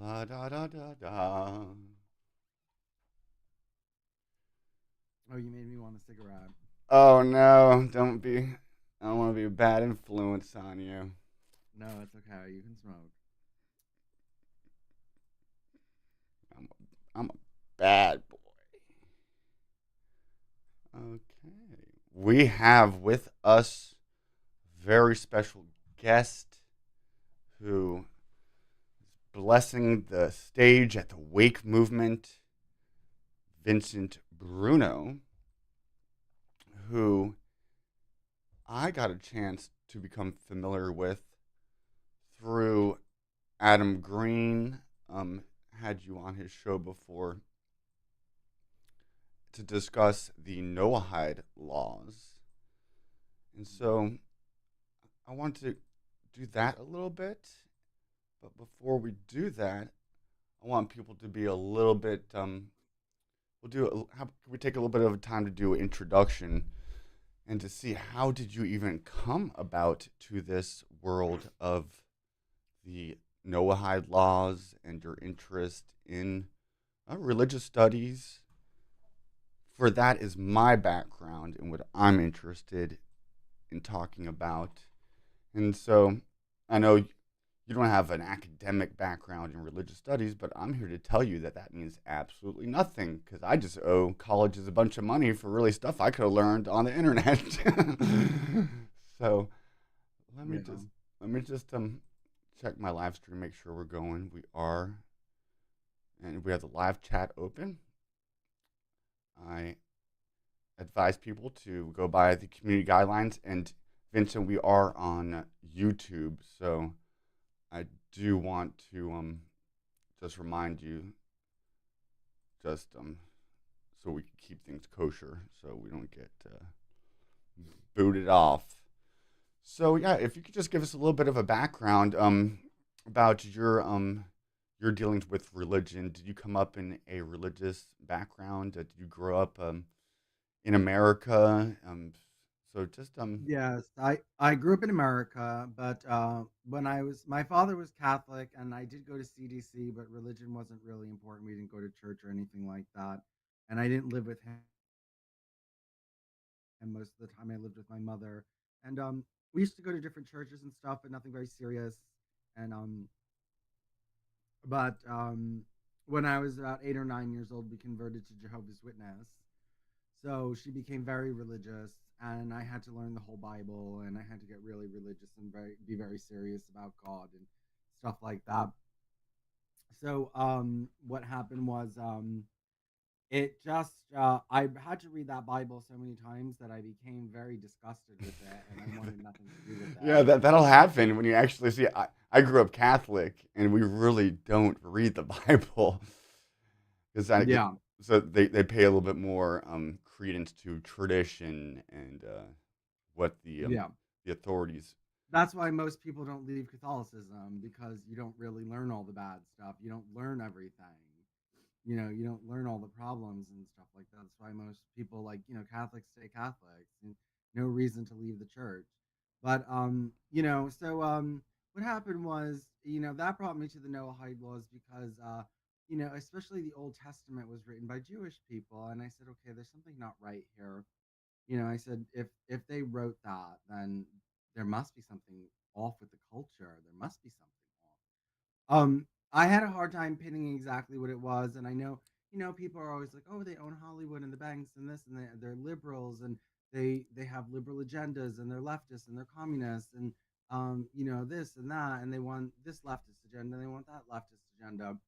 La da da da da. Oh, you made me want a cigarette. Oh no, don't be. I don't want to be a bad influence on you. No, it's okay. You can smoke. I'm a bad boy. Okay. We have with us very special guest who is blessing the stage at the Wake movement, Vincent Bruno, who I got a chance to become familiar with through Adam Green. Had you on his show before to discuss the Noahide laws. And so I want to do that a little bit. But before we do that, I want people to be a little bit. We'll do. How can we take a little bit of time to do an introduction and to see how did you even come about to this world of the Noahide laws and your interest in religious studies. For that is my background and what I'm interested in talking about. And so I know you don't have an academic background in religious studies, but I'm here to tell you that that means absolutely nothing because I just owe colleges a bunch of money for really stuff I could have learned on the internet. So let me Yeah. just let me just check my live stream, make sure we're going. We are, and we have the live chat open. I advise people to go by the community guidelines. And Vincent, we are on YouTube, so I do want to just remind you, just so we can keep things kosher, so we don't get booted off. So yeah, if you could just give us a little bit of a background about your dealings with religion. Did you come up in a religious background? Did you grow up in America? So just Yes, I grew up in America, but when my father was Catholic, and I did go to CDC, but religion wasn't really important. We didn't go to church or anything like that, and I didn't live with him most of the time. I lived with my mother, and we used to go to different churches and stuff, but nothing very serious. And but when I was about 8 or 9 years old, we converted to Jehovah's Witness. So she became very religious, and I had to learn the whole Bible, and I had to get really religious and be very serious about God and stuff like that. So what happened was it just I had to read that Bible so many times that I became very disgusted with it, and I wanted nothing to do with yeah, it. that'll happen when you actually see. I grew up Catholic, and we really don't read the Bible because I Yeah, so they pay a little bit more credence to tradition and what yeah. the authorities. That's why most people don't leave Catholicism, because you don't really learn all the bad stuff. You don't learn everything. You don't learn all the problems and stuff like that. That's why most people, like, Catholics stay Catholics, and no reason to leave the church. But what happened was, that brought me to the Noahide laws, because especially the Old Testament was written by Jewish people, and I said, okay, there's something not right here. I said, if they wrote that, then there must be something off with the culture. There must be something off. I had a hard time pinning exactly what it was, and I know, people are always like, "Oh, they own Hollywood and the banks and this, and they're liberals, and they have liberal agendas, and they're leftists and they're communists, and this and that, and they want this leftist agenda, and they want that leftist agenda."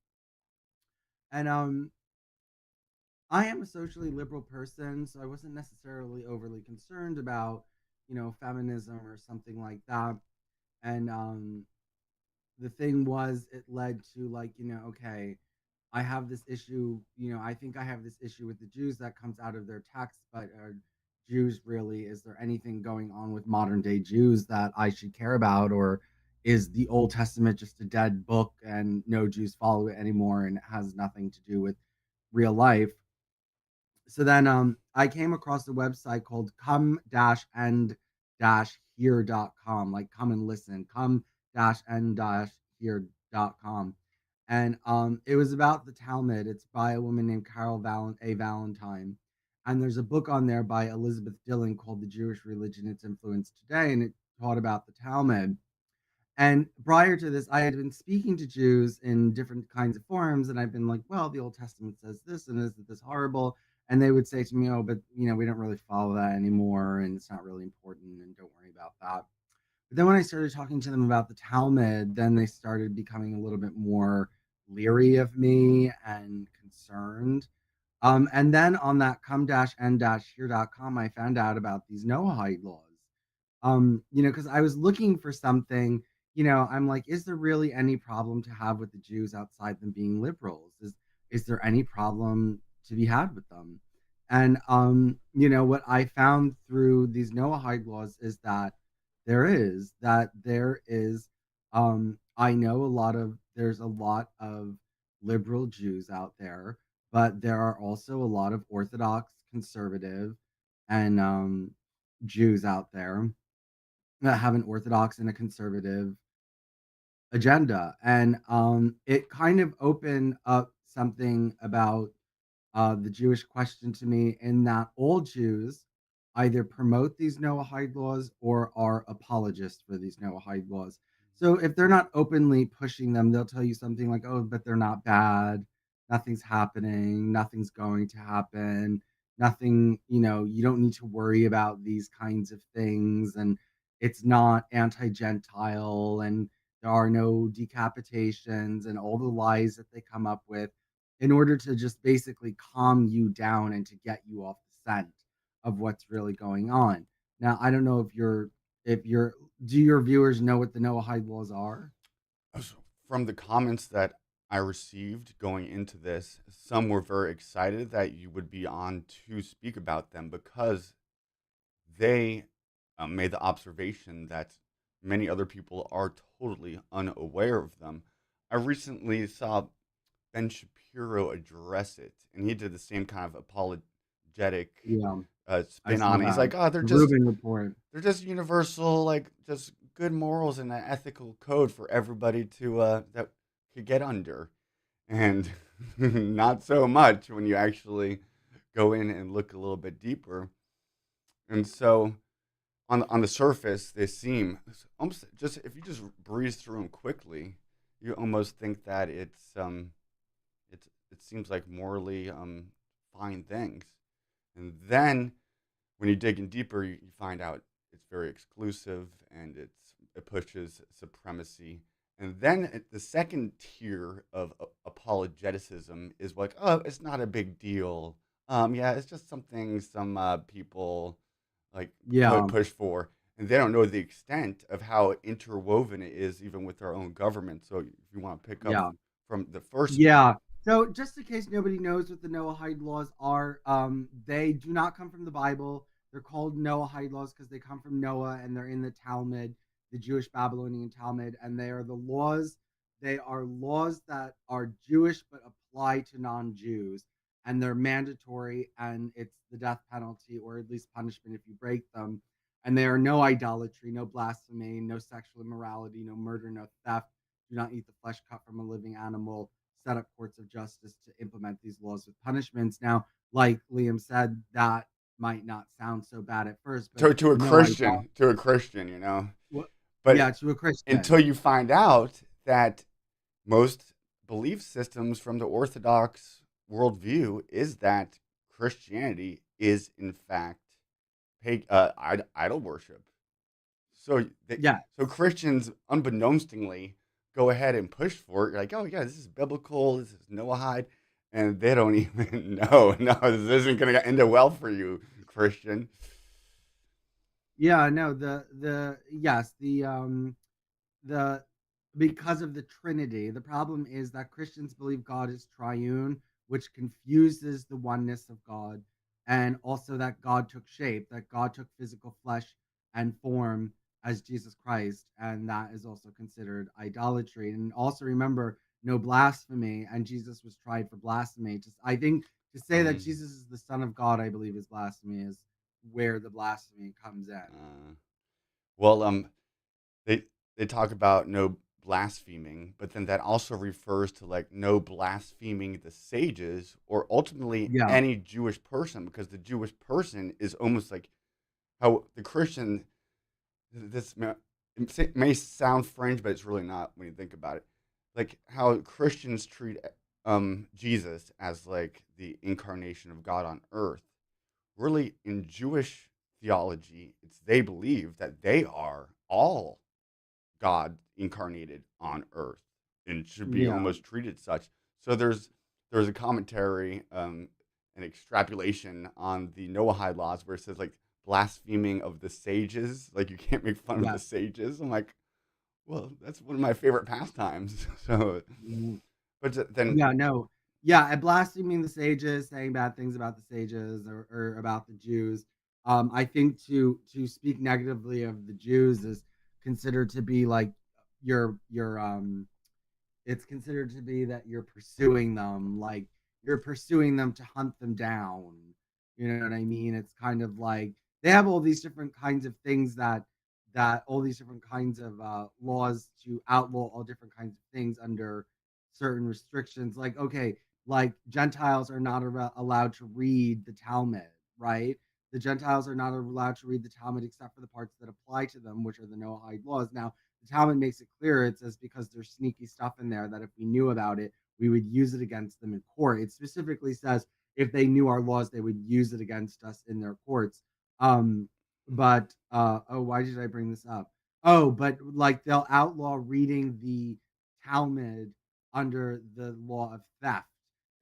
And I am a socially liberal person, so I wasn't necessarily overly concerned about, feminism or something like that. And the thing was, it led to, like, okay, I have this issue. I think I have this issue with the Jews that comes out of their text, but are Jews really? Is there anything going on with modern day Jews that I should care about, or is the Old Testament just a dead book and no Jews follow it anymore, and it has nothing to do with real life? So then I came across a website called come-and-here.com, like come and listen, come-and-here.com. and it was about the Talmud. It's by a woman named A. Valentine, and there's a book on there by Elizabeth Dillon called "The Jewish Religion: Its Influence Today," and it taught about the Talmud. And prior to this, I had been speaking to Jews in different kinds of forums, and I've been like, "Well, the Old Testament says this, and isn't this horrible?" And they would say to me, "Oh, but we don't really follow that anymore, and it's not really important, and don't worry about that." But then when I started talking to them about the Talmud, then they started becoming a little bit more leery of me and concerned. And then on that come-n-here.com, I found out about these Noahide laws. Because I was looking for something, I'm like, is there really any problem to have with the Jews outside them being liberals? Is there any problem to be had with them? And what I found through these Noahide laws is that there is I know there's a lot of liberal Jews out there, but there are also a lot of Orthodox conservative and Jews out there that have an Orthodox and a conservative agenda. And it kind of opened up something about the Jewish question to me, in that all Jews either promote these Noahide laws or are apologists for these Noahide laws. So if they're not openly pushing them, they'll tell you something like, "Oh, but they're not bad. Nothing's happening. Nothing's going to happen. Nothing, you don't need to worry about these kinds of things. And it's not anti-Gentile. And there are no decapitations," and all the lies that they come up with in order to just basically calm you down and to get you off the scent of what's really going on. Now, I don't know if you're do your viewers know what the Noahide laws are? So from the comments that I received going into this, some were very excited that you would be on to speak about them because they made the observation that many other people are totally unaware of them. I recently saw Ben Shapiro address it, and he did the same kind of apologetic Yeah, I spin saw on it. He's that. like, "Oh, The Rubin report. they're just universal, like just good morals and an ethical code for everybody to that could get under," and not so much when you actually go in and look a little bit deeper. And so on the surface, they seem almost just if you just breeze through them quickly, you almost think that it seems like morally fine things, and then when you dig in deeper, you find out it's very exclusive and it pushes supremacy. And then the second tier of apologeticism is like, oh, it's not a big deal. Yeah, it's just something some people like Yeah, push for, and they don't know the extent of how interwoven it is, even with our own government. So if you want to pick up yeah. from the first part, Yeah. So just in case nobody knows what the Noahide laws are, they do not come from the Bible. They're called Noahide laws because they come from Noah and they're in the Talmud, the Jewish Babylonian Talmud, and they are the laws. They are laws that are Jewish but apply to non-Jews, and they're mandatory, and it's the death penalty or at least punishment if you break them. And they are no idolatry, no blasphemy, no sexual immorality, no murder, no theft. Do not eat the flesh cut from a living animal. Set up courts of justice to implement these laws with punishments. Now, like Liam said, that might not sound so bad at first, but to a no, I Christian, to a Christian, you know, well, but yeah, to a until Christian. you find out that most belief systems from the Orthodox worldview is that Christianity is in fact idol worship. So Yeah, so Christians, unbeknownstly, go ahead and push for it. You're like, oh yeah, this is biblical. This is Noahide, and they don't even know. No, this isn't going to end up well for you, Christian. yeah, no, the yes, the because of the Trinity. The problem is that Christians believe God is triune, which confuses the oneness of God, and also that God took shape, that God took physical flesh and form as Jesus Christ, and that is also considered idolatry. And also remember, no blasphemy, and Jesus was tried for blasphemy. Just I think to say that Um, Jesus is the Son of God, I believe, is blasphemy. Is where the blasphemy comes in. well, they they talk about no blaspheming, but then that also refers to like no blaspheming the sages or ultimately Yeah, any Jewish person, because the Jewish person is almost like how the Christian. This may sound fringe, but it's really not when you think about it. Like how Christians treat Jesus as like the incarnation of God on earth. Really, in Jewish theology, it's they believe that they are all God incarnated on earth and should be yeah, almost treated such. So there's a commentary, an extrapolation on the Noahide laws where it says like blaspheming of the sages, like you can't make fun of yeah. the sages. I'm like, well, that's one of my favorite pastimes. So, Mhm. then, Yeah, no. Yeah, and blaspheming the sages, saying bad things about the sages or about the Jews. I think to speak negatively of the Jews is considered to be like your it's considered to be that you're pursuing them, like you're pursuing them to hunt them down. You know what I mean? It's kind of like they have all these different kinds of things that all these different kinds of laws to outlaw all different kinds of things under certain restrictions. Like, okay, like Gentiles are not allowed to read the Talmud, right? The Gentiles are not allowed to read the Talmud except for the parts that apply to them, which are the Noahide laws. Now, the Talmud makes it clear. It says because there's sneaky stuff in there that if we knew about it, we would use it against them in court. It specifically says if they knew our laws, they would use it against us in their courts. Um, but why did I bring this up? Oh, but like they'll outlaw reading the Talmud under the law of theft.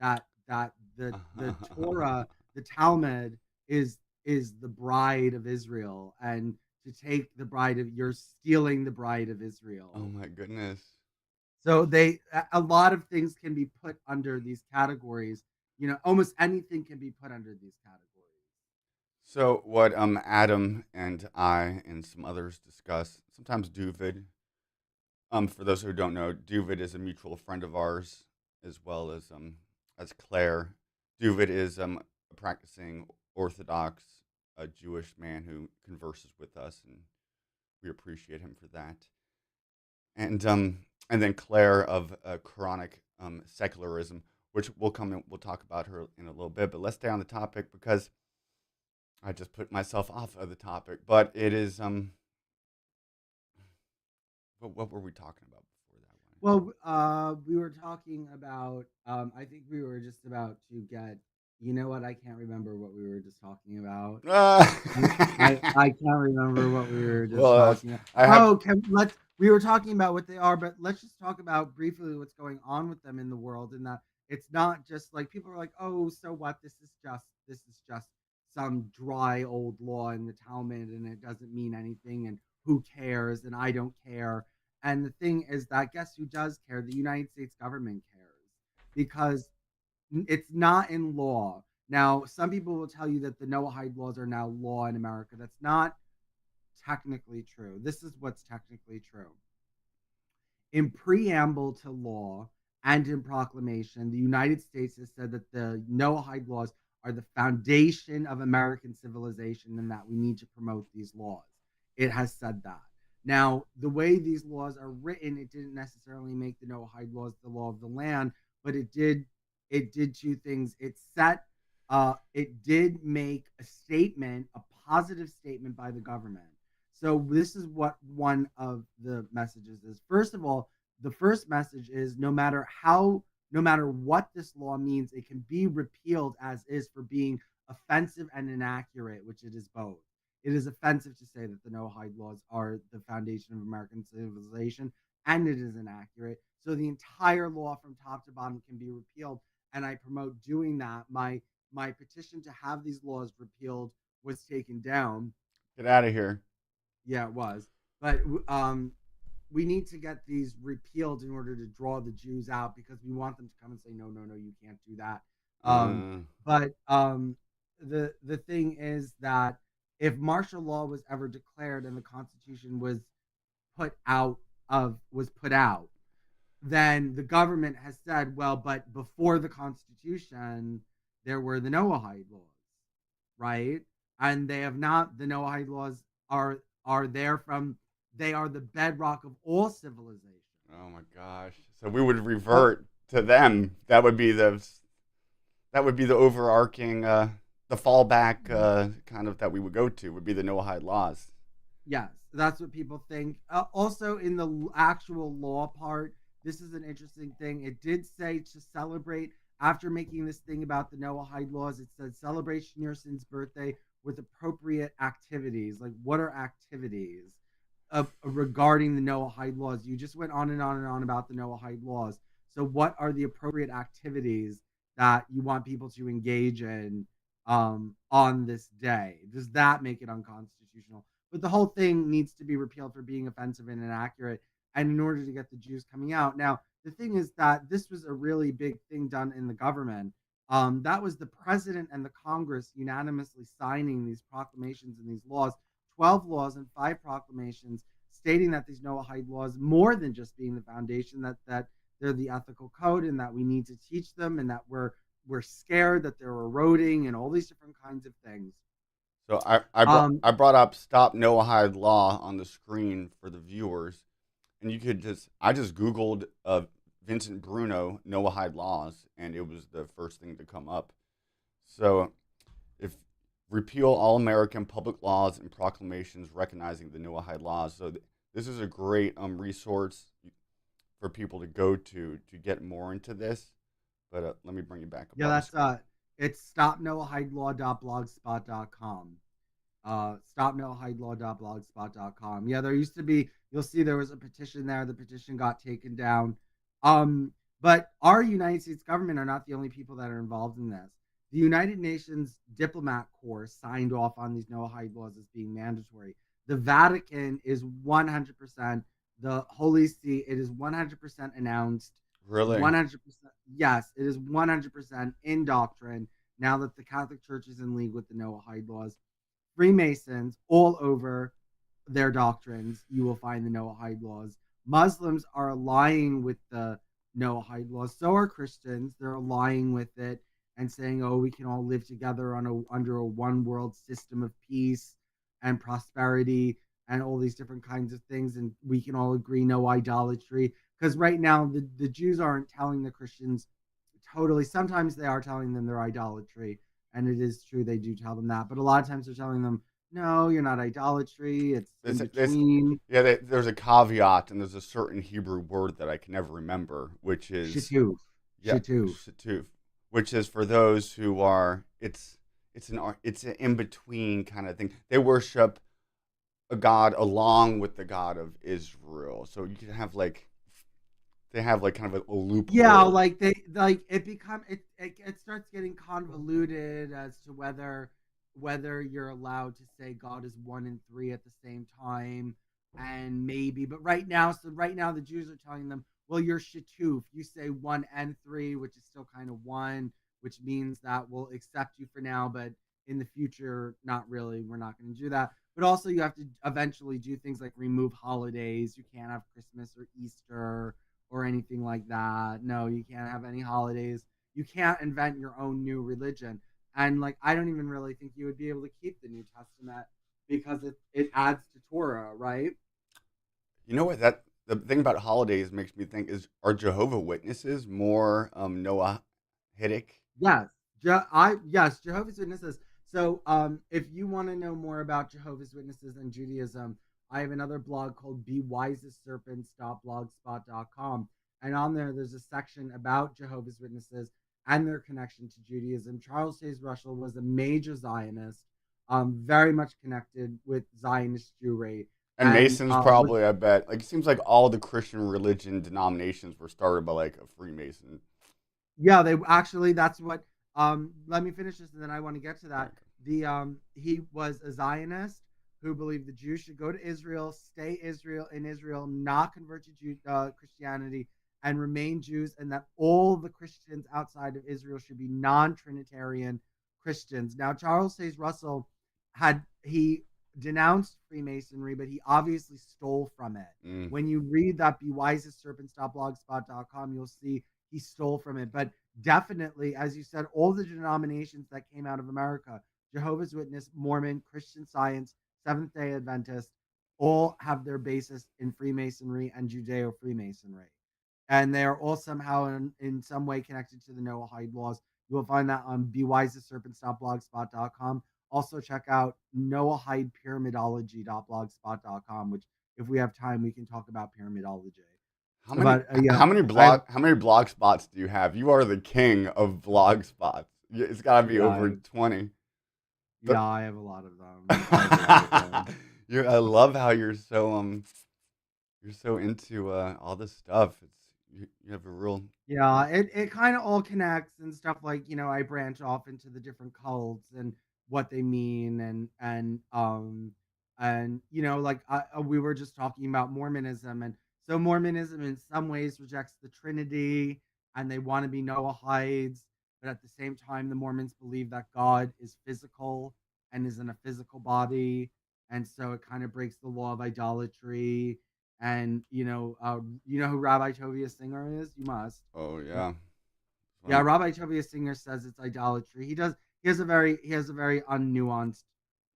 That the Torah, the Talmud is the bride of Israel, and to take the bride of you're stealing the bride of oh Israel. my goodness. So they a lot of things can be put under these categories. You know, almost anything can be put under these categories. So what Adam and I and some others discuss, sometimes Duvid. For those who don't know, Duvid is a mutual friend of ours, as well as Claire. Duvid is a practicing Orthodox Jewish man who converses with us, and we appreciate him for that. And then Claire of Quranic secularism, which we'll talk about her in a little bit. But let's stay on the topic because I just put myself off of the topic. But it is what were we talking about before that Well, we were talking about. I think we were just about to get. You know what? I can't remember what we were just talking about. one? I can't remember what we were just Well, talking about. I have. Oh, can let's we were talking about what they are, but let's just talk about briefly what's going on with them in the world, and that it's not just like people are like, oh, so what? This is just some dry old law in the Talmud, and it doesn't mean anything, and who cares? And I don't care. And the thing is that guess who does care? The United States government cares because it's not in law. Now, some people will tell you that the Noahide laws are now law in America. That's not technically true. This is what's technically true. In preamble to law and in proclamation, the United States has said that the Noahide laws are the foundation of American civilization and that we need to promote these laws. It has said that. Now, the way these laws are written, it didn't necessarily make the Noahide laws the law of the land, but it did two things. It did make a statement, a positive statement by the government. So this is what one of the messages is. First of all, the first message is no matter what this law means, it can be repealed as is for being offensive and inaccurate, which it is both. It is offensive to say that the Noahide laws are the foundation of American civilization, and it is inaccurate. So the entire law from top to bottom can be repealed, and I promote doing that. My petition to have these laws repealed was taken down. Get out of here. Yeah, it was. But we need to get these repealed in order to draw the Jews out because we want them to come and say, no, no, no, you can't do that. Um, Uh, but the thing is that if martial law was ever declared and the Constitution was put out, then the government has said, well, but before the Constitution, there were the Noahide laws, right? And they have not. The Noahide laws are there from. They are the bedrock of all civilization. Oh my gosh. So we would Oh, revert to them. That would be the overarching the fallback kind of that we would go to would be the Noahide laws. yes, that's what people think. Also, in the actual law part, this is an interesting thing. It did say to celebrate after making this thing about the Noahide laws. It said celebrate Schneerson's birthday with appropriate activities. Like, what are activities regarding the Noahide laws? You just went on and on and on about the Noahide laws. So, what are the appropriate activities that you want people to engage in on this day? Does that make it unconstitutional? But the whole thing needs to be repealed for being offensive and inaccurate. And in order to get the Jews coming out. Now, the thing is that this was a really big thing done in the government. That was the president and the Congress unanimously signing these proclamations and these laws, 12 laws and 5 proclamations stating that these Noahide laws, more than just being the foundation, that they're the ethical code and that we need to teach them and that we're scared that they're eroding and all these different kinds of things. So I brought Um, I brought up Stop Noahide Law on the screen for the viewers, and you could I just Googled Vincent Bruno Noahide laws, and it was the first thing to come up. So if repeal all American public laws and proclamations recognizing the Noahide laws. So this is a great resource for people to go to get more into this. But let me bring you back up yeah, on the that's screen. it's stopnoahidelaw.blogspot.com. Stopnoahidelaw.blogspot.com. Yeah, there used to be, you'll see there was a petition there. The petition got taken down. But our United States government are not the only people that are involved in this. The United Nations Diplomat Corps signed off on these Noahide laws as being mandatory. The Vatican is 100%. The Holy See, it is 100% announced. Really? 100%. Yes, it is 100% in doctrine now that the Catholic Church is in league with the Noahide laws. Freemasons all over their doctrines, you will find the Noahide laws. Muslims are allying with the Noahide laws. So are Christians. They're allying with it and saying, "Oh, we can all live together under a one world system of peace and prosperity and all these different kinds of things, and we can all agree no idolatry." Because right now, the Jews aren't telling the Christians totally. Sometimes they are telling them they're idolatry, and it is true they do tell them that. But a lot of times they're telling them, no, you're not idolatry. It's in This between. yeah. There's a caveat, and there's a certain Hebrew word that I can never remember, which is Shituf. yeah, Shituf. shatuf, which is for those who are it's an in between kind of thing. They worship a god along with the God of Israel, so you can have like they have like kind of a Yeah, loophole. like it starts getting convoluted as to whether you're allowed to say God is one and three at the same time, and maybe, but right now the Jews are telling them, well, you're shatuf. You say one and three, which is still kind of one, which means that we'll accept you for now, but in the future, not really. We're not going to do that. But also, you have to eventually do things like remove holidays. You can't have Christmas or Easter or anything like that. No, you can't have any holidays. You can't invent your own new religion. And like, I don't even really think you would be able to keep the New Testament because it adds to Torah, right? You know what that the thing about holidays makes me think is are Jehovah Witnesses more Noahidic? Yes, Jehovah's Witnesses. So, if you want to know more about Jehovah's Witnesses and Judaism, I have another blog called Be Wise as Serpents blogspot.com, and on there's a section about Jehovah's Witnesses and their connection to Judaism. Charles Taze Russell was a major Zionist, very much connected with Zionist Jewry, And and Masons was probably, I bet. Like it seems like all the Christian religion denominations were started by like a Freemason. Yeah, they actually, that's what let me finish this and then I want to get to Right. that. The He was a Zionist who believed the Jews should go to Israel, stay Israel, not convert to Christianity and remain Jews, and that all the Christians outside of Israel should be non-Trinitarian Christians. Now, Charles Taze Russell he denounced Freemasonry, but he obviously stole from it. Mm. When you read that Be Wise as Serpents blogspot.com, you'll see he stole from it. But definitely, as you said, all the denominations that came out of America, Jehovah's Witness, Mormon, Christian Science, Seventh day Adventist, all have their basis in Freemasonry and Judeo Freemasonry. And they are all somehow in some way connected to the Noahide laws. You will find that on bewisetheserpent.blogspot.com. Also, check out noahidepyramidology.blogspot.com, which, if we have time, we can talk about pyramidology. How many But yeah, I how many blog spots do you have? You are the king of blog spots. It's got to be over yeah, 20. yeah, I have a lot of them. I have a lot of them. I love how you're so into all this stuff. You have a real Yeah, it kind of all connects and stuff like, I branch off into the different cults and what they mean and like we were just talking about Mormonism, and so Mormonism in some ways rejects the Trinity and they want to be Noahides, but at the same time the Mormons believe that God is physical and is in a physical body, and so it kind of breaks the law of idolatry. And you know who Rabbi Tovia Singer is? You must. oh yeah. Yeah, Um, Rabbi Tovia Singer says it's idolatry. He does. He has a very unnuanced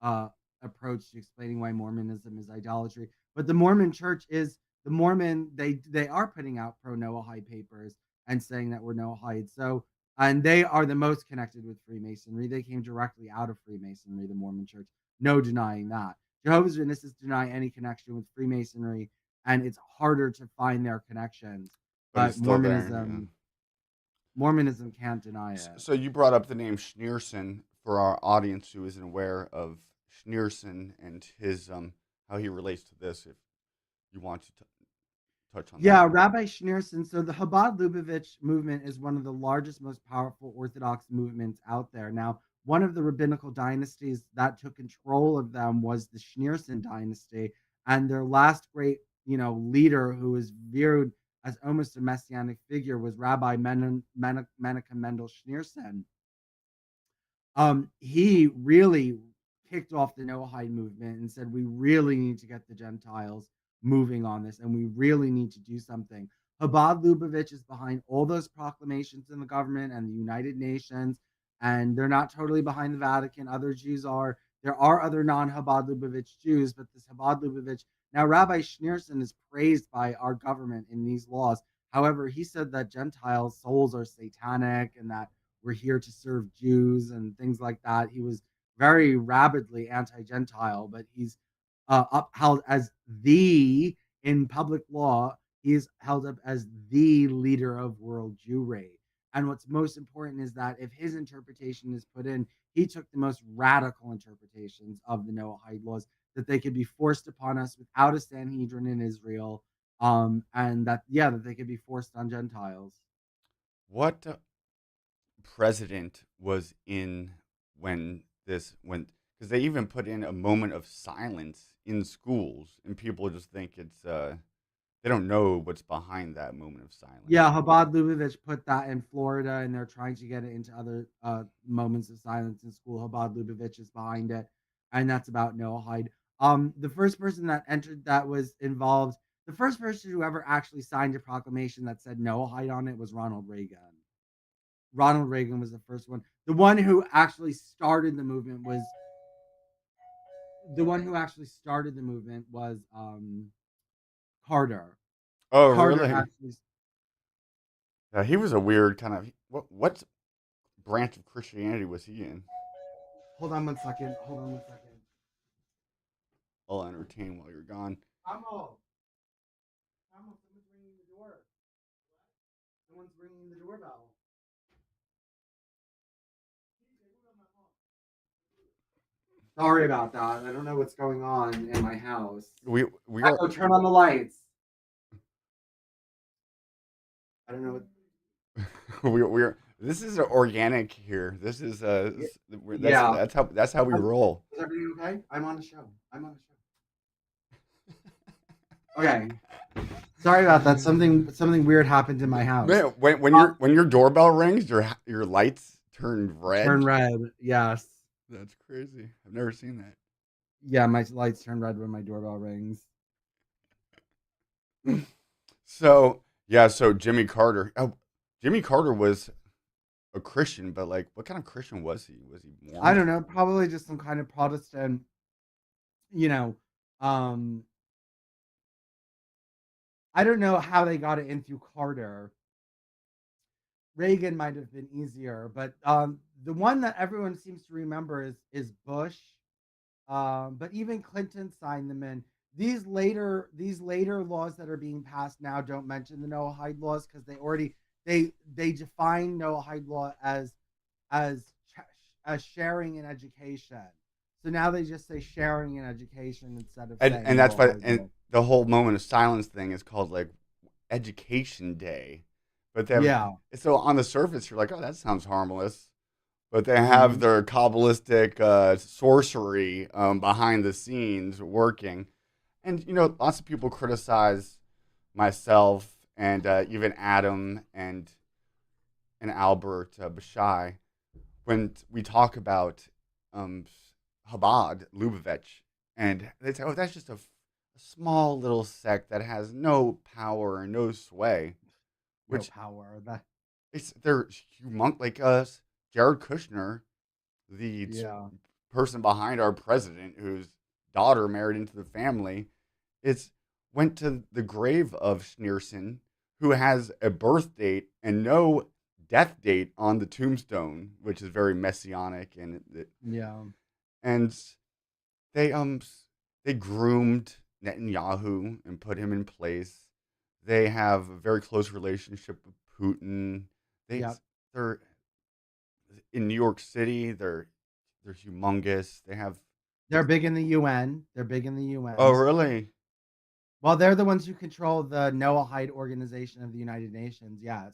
uh, approach to explaining why Mormonism is idolatry. But the Mormon Church is the Mormon. They are putting out pro Noahide papers and saying that we're Noahide. So, and they are the most connected with Freemasonry. They came directly out of Freemasonry. The Mormon Church, no denying that. Jehovah's Witnesses deny any connection with Freemasonry, and it's harder to find their connections. but it's But still there. Yeah. Mormonism can't deny it. So you brought up the name Schneerson for our audience who isn't aware of Schneerson and his how he relates to this. If you want to touch on that. Yeah, Rabbi Schneerson. So the Habad Lubavitch movement is one of the largest, most powerful Orthodox movements out there. Now, one of the rabbinical dynasties that took control of them was the Schneerson dynasty, and their last great, leader who was viewed as almost a messianic figure was Rabbi Menachem Mendel Schneerson. He really kicked off the Noahide movement and said, we really need to get the Gentiles moving on this, and we really need to do something. Habad Lubavitch is behind all those proclamations in the government and the United Nations, and they're not totally behind the Vatican. Other Jews are. There are other non-Habad Lubavitch Jews, but this Habad Lubavitch. Now, Rabbi Schneerson is praised by our government in these laws. However, he said that Gentiles' souls are satanic and that we're here to serve Jews and things like that. He was very rabidly anti-Gentile, but he's upheld as in public law, he is held up as the leader of world Jewry. And what's most important is that if his interpretation is put in, he took the most radical interpretations of the Noahide laws, that they could be forced upon us without a Sanhedrin in Israel, and that they could be forced on Gentiles. What president was in when because they even put in a moment of silence in schools and people just think it's they don't know what's behind that moment of silence. Yeah, Habad Lubavitch put that in Florida, and they're trying to get it into other moments of silence in school. Habad Lubavitch is behind it, and that's about Noahide. The first person that entered that was involved, the first person who ever actually signed a proclamation that said Noahide on it was Ronald Reagan. Ronald Reagan was the first one. The one who actually started the movement was Carter. Oh, Carter really? actually. Yeah, he was a weird kind of what branch of Christianity was he in? Hold on 1 second. Hold on 1 second. I'll entertain while you're gone. Amo, someone's ringing the door. Someone's ringing the doorbell. Sorry about that. I don't know what's going on in my house. We are Echo, turn on the lights. I don't know what. we're this is organic here. This is Yeah. that's how we roll. Is everything okay? I'm on a show. Okay. Sorry about that. Something weird happened in my house. Man, when your doorbell rings, your lights turn red. Turn red. Yes. That's crazy. I've never seen that. Yeah, my lights turn red when my doorbell rings. So yeah, so Jimmy Carter. Oh, Jimmy Carter was a Christian, but like, what kind of Christian was he? Was he Mormon? I don't know. Probably just some kind of Protestant, you know, Um, I don't know how they got it in through Carter. Reagan might have been easier, but the one that everyone seems to remember is Bush. But even Clinton signed them in. These later laws that are being passed now don't mention the Noahide laws because they define Noahide law as as sharing in education. So now they just say sharing in education instead of And saying that's why, Noahide and law. the whole moment of silence thing is called like Education Day. But they have, Yeah. so on the surface, you're like, oh, that sounds harmless. But they have Hmm. their Kabbalistic sorcery behind the scenes working. And, lots of people criticize myself and even Adam and Albert Bashai when we talk about um, Habad, Lubavitch, and they say, "Oh, that's just a small little sect that has no power and no sway." No Which power. That they're humongous. Like Jared Kushner, the yeah. person behind our president, whose daughter married into the family, it's went to the grave of Schneerson, who has a birth date and no death date on the tombstone, which is very messianic, Yeah. and they they groomed Netanyahu and put him in place. They have a very close relationship with Putin. They Yep. they're in New York City. They're humongous. They have They're big in the UN. They're big in the oh UN. really? Well, they're the ones who control the Noahide Organization of the United Nations. Yes.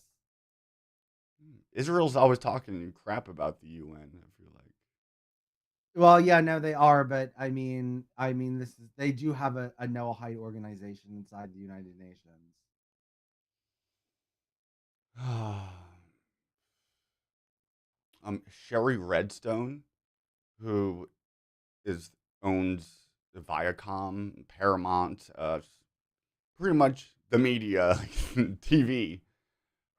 Israel's always talking crap about the UN. I feel like. Well, yeah, no, they are, but I mean, they do have a Noahide organization inside the United Nations. Sherry Redstone, who is owns the Viacom, Paramount, pretty much the media, TV.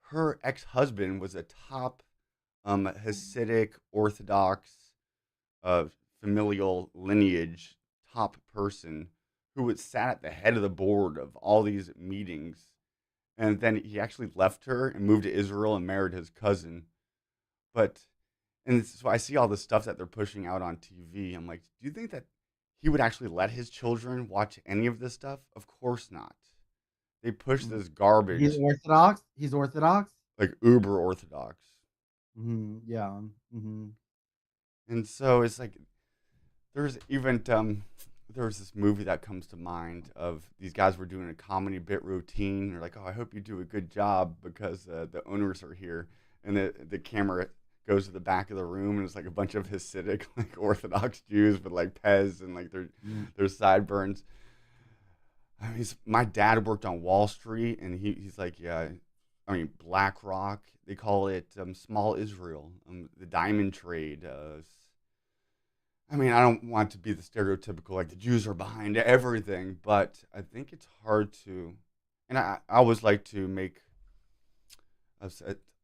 Her ex-husband was a top Hasidic Orthodox uh, familial lineage top person who was sat at the head of the board of all these meetings, and then he actually left her and moved to Israel and married his cousin. But and so I see all the stuff that they're pushing out on TV. I'm like, do you think that he would actually let his children watch any of this stuff? Of course not. They push Mm. this He's garbage Orthodox. He's Orthodox. like uber orthodox. Yeah. Hmm. And so it's like there's even there was this movie that comes to mind of these guys were doing a comedy bit routine. They're like, "Oh, I hope you do a good job because the owners are here," and the camera goes to the back of the room and it's like a bunch of Hasidic like Orthodox Jews with like Pez and like their sideburns. I mean, my dad worked on Wall Street and he's like, yeah, I mean BlackRock. They call it small Israel, the diamond trade. I mean, I don't want to be the stereotypical like the Jews are behind everything, but I think it's hard to, and I always like to make, I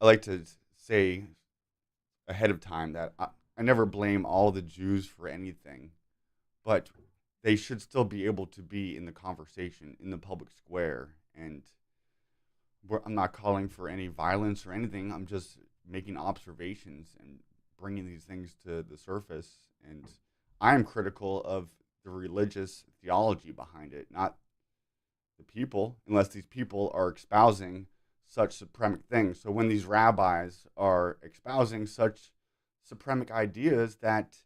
like to say ahead of time that I never blame all the Jews for anything, but they should still be able to be in the conversation in the public square. And I'm not calling for any violence or anything. I'm just making observations and bringing these things to the surface. And I am critical of the religious theology behind it, not the people, unless these people are espousing such supremic things. So when these rabbis are espousing such supremic ideas that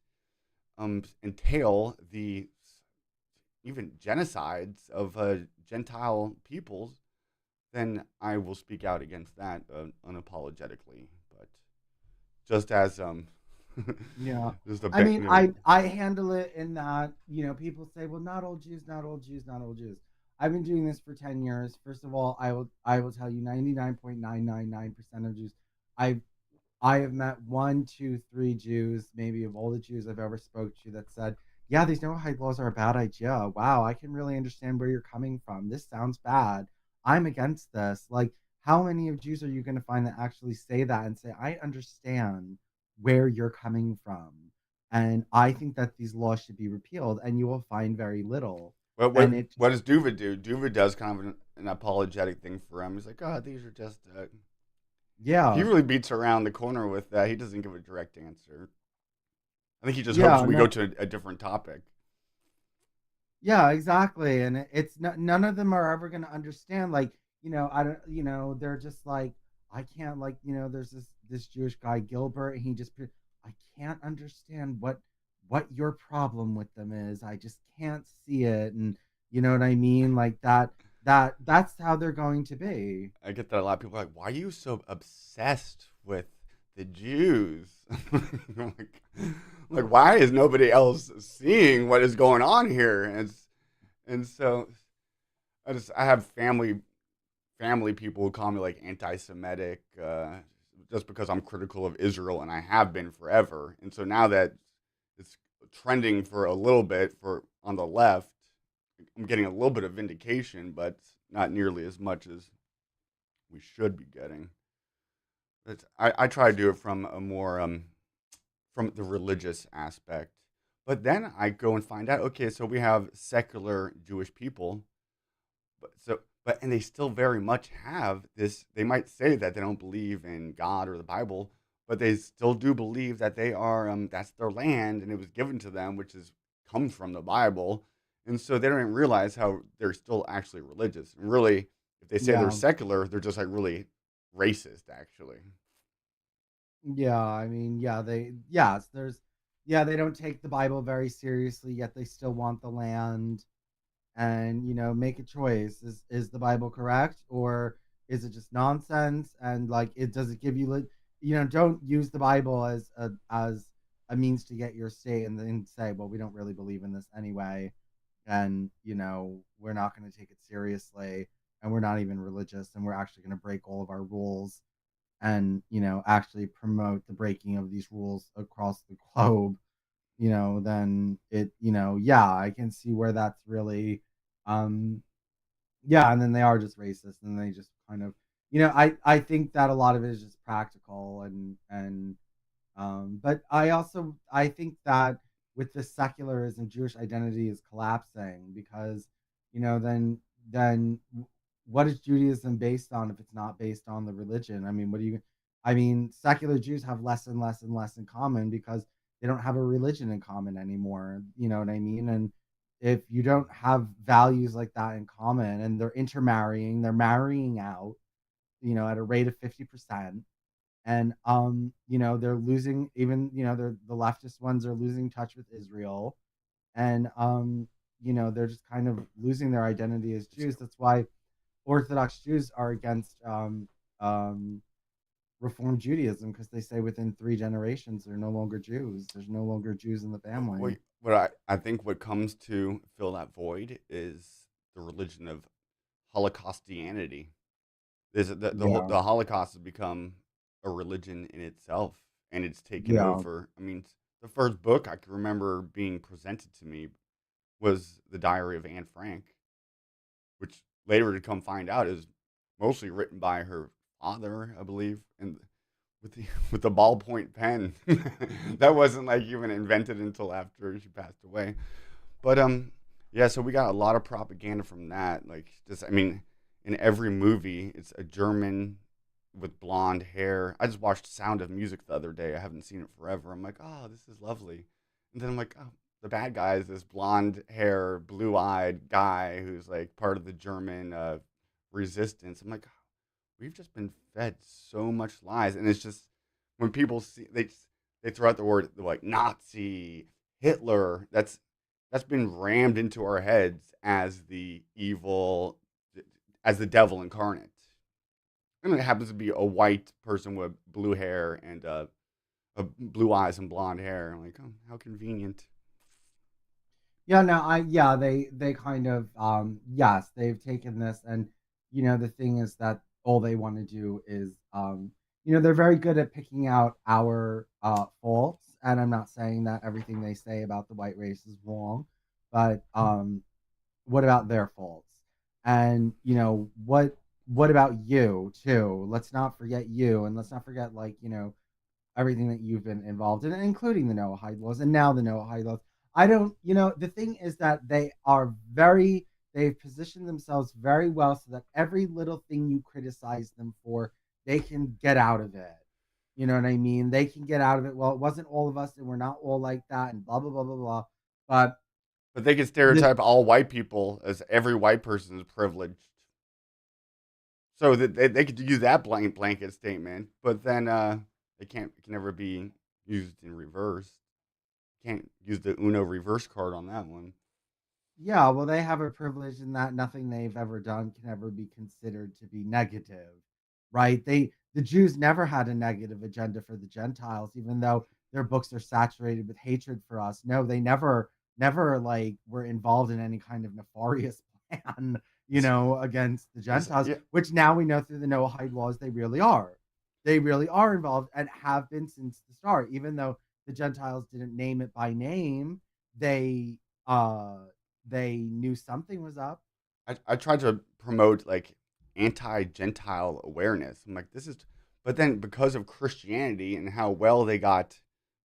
entail the even genocides of Gentile peoples, then I will speak out against that unapologetically. But just as Yeah. just a I bit, mean, I handle it in that, people say, well, not all Jews, not all Jews, not all Jews. I've been doing this for 10 years. First of all, I will tell you 99.999% of Jews. I I have met one, two, three Jews, maybe of all the Jews I've ever spoke to, that said, "Yeah, these Noahide laws are a bad idea. Wow, I can really understand where you're coming from. This sounds bad. I'm against this." Like, how many of Jews are you going to find that actually say that and say, "I understand where you're coming from, and I think that these laws should be repealed," and you will find very little. What and what it what just does Duva do? Duva does kind of an apologetic thing for him. He's like, oh, these are just. He yeah, really beats around the corner with that. He doesn't give a direct answer. I think he just hopes yeah, we go no, to a different topic. yeah, exactly. And it's not, none of them are ever going to understand. Like, I don't, they're just like, I can't, like, there's this Jewish guy Gilbert, and I can't understand what your problem with them is. I just can't see it, and you know what I mean, like that's how they're going to be. I get that a lot of people are like, why are you so obsessed with the Jews? like, like, why is nobody else seeing what is going on here? And so I have family people who call me like anti-Semitic, just because I'm critical of Israel, and I have been forever. And so now that it's trending for a little bit for on the left, I'm getting a little bit of vindication, but not nearly as much as we should be getting. I try to do it from a more from the religious aspect, but then I go and find out. Okay, so we have secular Jewish people, but and they still very much have this. They might say that they don't believe in God or the Bible, but they still do believe that they are that's their land and it was given to them, which is comes from the Bible, and so they don't even realize how they're still actually religious. And really, if they say they're Yeah, secular, they're just like really racist, actually. yeah. I mean, yeah, yes, yeah, they don't take the Bible very seriously, yet they still want the land. And make a choice. Is the Bible correct, or is it just nonsense? And like, it does it give you don't use the Bible as a means to get your state, and then say, well, we don't really believe in this anyway, and we're not going to take it seriously, and we're not even religious, and we're actually going to break all of our rules, and actually promote the breaking of these rules across the globe. Then yeah, I can see where that's really, um, yeah, and then they are just racist, and they just kind of, I think that a lot of it is just practical, but I think that with the secularism, Jewish identity is collapsing, because then what is Judaism based on if it's not based on the religion? I mean, I mean, secular Jews have less and less and less in common because they don't have a religion in common anymore. You know what I mean? And if you don't have values like that in common, and they're intermarrying, they're marrying out, at a rate of 50%, and they're losing, even the leftist ones are losing touch with Israel, and they're just kind of losing their identity as Jews. That's why Orthodox Jews are against um, Reform Judaism, because they say within 3 generations they're no longer Jews. There's no longer Jews in the family. What I think what comes to fill that void is the religion of Holocaustianity. Yeah, The Holocaust has become a religion in itself, and it's taken yeah, over. I mean, the first book I can remember being presented to me was the Diary of Anne Frank, which later to come find out is mostly written by her father, I believe, and with the with the ballpoint pen. That wasn't like even invented until after she passed away. But yeah, so we got a lot of propaganda from that. Like just I mean, in every movie, it's a German with blonde hair. I just watched Sound of Music the other day. I haven't seen it forever. I'm like, oh, this is lovely. And then I'm like, oh, the bad guy is this blonde hair, blue eyed guy who's like part of the German resistance. I'm like, we've just been fed so much lies, and it's just when people see they throw out the word like Nazi, Hitler. That's been rammed into our heads as the evil, as the devil incarnate. And it happens to be a white person with blue hair and blue eyes and blonde hair. I'm like, oh, how convenient. yeah. No, yeah, they kind of, yes, they've taken this, and the thing is that all they want to do is, they're very good at picking out our faults, and I'm not saying that everything they say about the white race is wrong, but what about their faults? And what about you too? Let's not forget you, and let's not forget, like, everything that you've been involved in, including the Noahide laws, and now the Noahide laws. I don't, the thing is that they've positioned themselves very well so that every little thing you criticize them for, they can get out of it. You know what I mean? They can get out of it. Well, it wasn't all of us, and we're not all like that, and blah, blah, blah, blah, blah. But But they can this, stereotype all white people as every white person is privileged. So that they could use that blanket statement, but then it can never be used in reverse. Can't use the Uno reverse card on that one. yeah, well, they have a privilege in that nothing they've ever done can ever be considered to be negative, right? The Jews never had a negative agenda for the Gentiles, even though their books are saturated with hatred for us. No, they never like were involved in any kind of nefarious plan, against the Gentiles, Yeah, which now we know through the Noahide laws they really are. They really are involved and have been since the start, even though the Gentiles didn't name it by name. They uh they knew something was up. I tried to promote like anti-Gentile awareness. I'm like, this is, but then because of Christianity and how well they got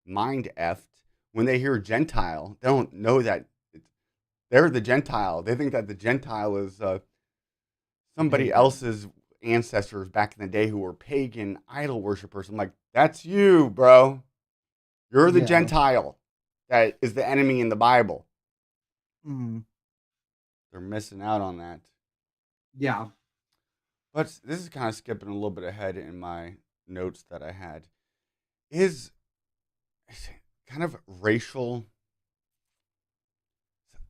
mind effed, when they hear Gentile, they don't know that they're the Gentile. They think that the Gentile is The somebody pagan. else's ancestors back in the day who were pagan idol worshippers. I'm like, that's you, bro. You're the Yeah. Gentile that is the enemy in the Bible. Mm. They're missing out on that. Yeah. But this is kind of skipping a little bit ahead in my notes that I had. Is kind of racial.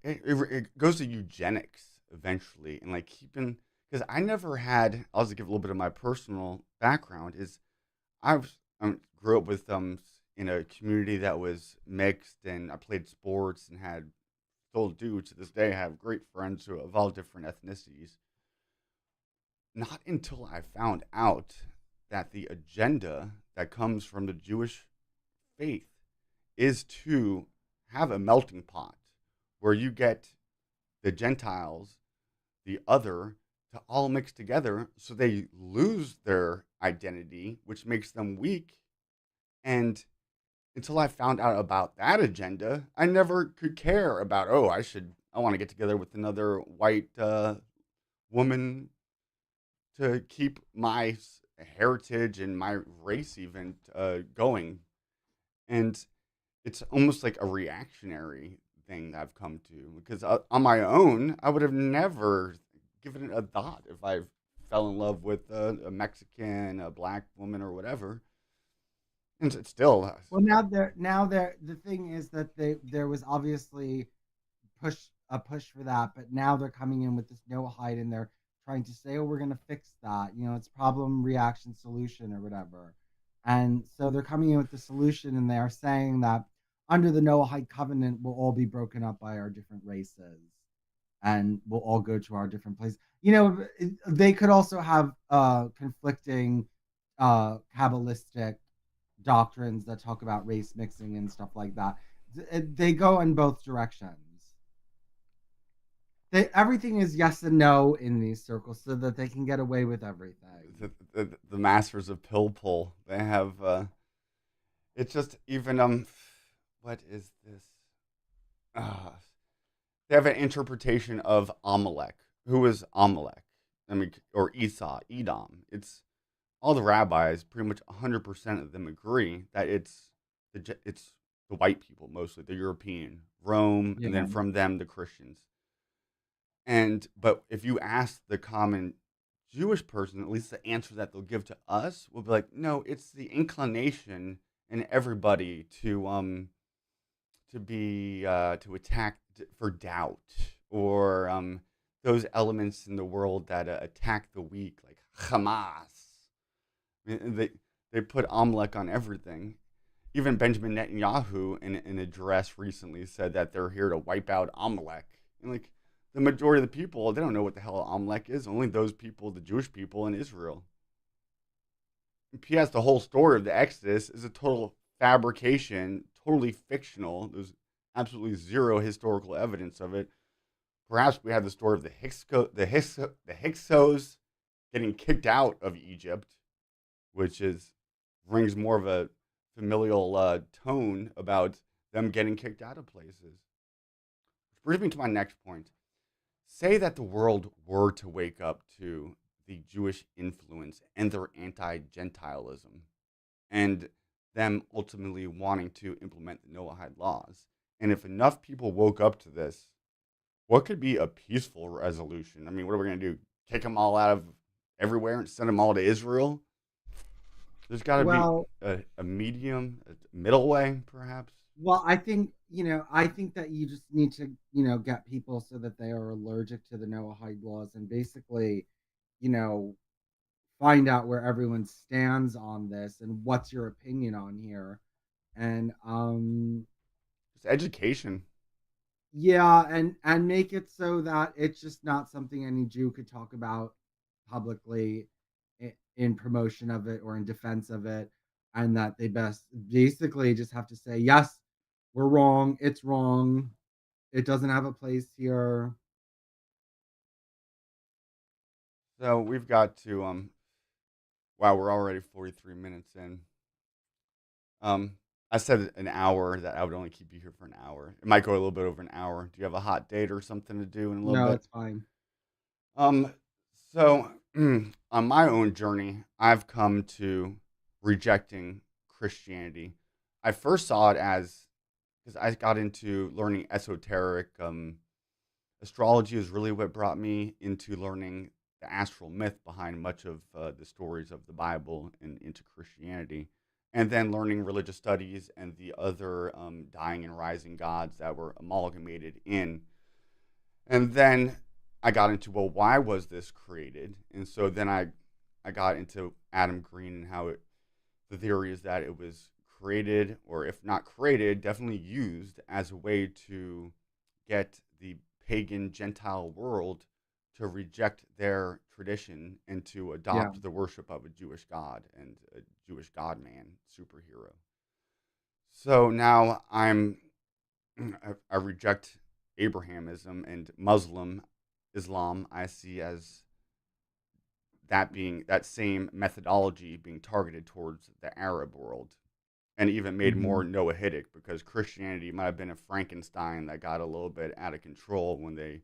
It goes to eugenics eventually, and like keeping because I never had. I'll just give a little bit of my personal background. Is I've grew up with in a community that was mixed, and I played sports and had still do to this day have great friends who of all different ethnicities. Not until I found out that the agenda that comes from the Jewish faith is to have a melting pot where you get the Gentiles, the other, to all mix together so they lose their identity, which makes them weak. And until I found out about that agenda, I never could care about, oh, I want to get together with another white woman to keep my heritage and my race even going. And it's almost like a reactionary thing that I've come to because on my own, I would have never given it a thought if I fell in love with a Mexican, a black woman, or whatever. And it's still, Well, now they're the thing is that there was obviously push for that, but now they're coming in with this no hide and they're trying to say, oh, we're gonna fix that. It's problem, reaction, solution, or whatever. And so they're coming in with the solution, and they are saying that under the Noahide covenant, we'll all be broken up by our different races, and we'll all go to our different places. They could also have conflicting Kabbalistic doctrines that talk about race mixing and stuff like that. They go in both directions. Everything is yes and no in these circles so that they can get away with everything. the masters of pill pull. They have it's just even what is this? Uh, they have an interpretation of Amalek. Who is Amalek? I mean, or Esau, Edom. It's all the rabbis, pretty much 100% of them agree that it's the white people mostly, the European, Rome, and then Yeah. from them the Christians. And but if you ask the common Jewish person, at least the answer that they'll give to us will be like, no, it's the inclination in everybody to be to attack for doubt or those elements in the world that attack the weak, like Hamas. I mean, they put Amalek on everything. Even Benjamin Netanyahu, in an address recently, said that they're here to wipe out Amalek. And like the majority of the people, they don't know what the hell Amalek is. Only those people, the Jewish people in Israel. And P.S. The whole story of the Exodus is a total fabrication, totally fictional. There's absolutely zero historical evidence of it. Perhaps we have the story of the Hyksos getting kicked out of Egypt, which is rings more of a familial tone about them getting kicked out of places. brings me to my next point. Say that the world were to wake up to the Jewish influence and their anti-Gentilism, and them ultimately wanting to implement the Noahide laws. And if enough people woke up to this, what could be a peaceful resolution? I mean, what are we going to do? Kick them all out of everywhere and send them all to Israel? There's got to be Well, a medium, a middle way, perhaps. well, I think, I think that you just need to, get people so that they are allergic to the Noahide laws and basically, you know, find out where everyone stands on this and what's your opinion on here. And Just education. yeah, and make it so that it's just not something any Jew could talk about publicly in promotion of it or in defense of it, and that they best basically just have to say, yes, we're wrong, it's wrong, it doesn't have a place here. So we've got to wow, we're already 43 minutes in. Um I said an hour that I would only keep you here for an hour. It might go a little bit over an hour. Do you have a hot date or something to do in a little No, bit? it's fine. Um so on my own journey, I've come to rejecting Christianity. I first saw it as because I got into learning esoteric astrology is really what brought me into learning the astral myth behind much of the stories of the Bible and into Christianity. And then learning religious studies and the other dying and rising gods that were amalgamated in. And then I got into, well, why was this created? And so then I got into Adam Green and how the theory is that it was created, or if not created, definitely used as a way to get the pagan Gentile world to reject their tradition and to Yeah. adopt the worship of a Jewish God and a Jewish God man superhero. So now I reject Abrahamism and Muslim Islam. I see as that being that same methodology being targeted towards the Arab world and even made Hmm. more Noahidic because Christianity might have been a Frankenstein that got a little bit out of control when they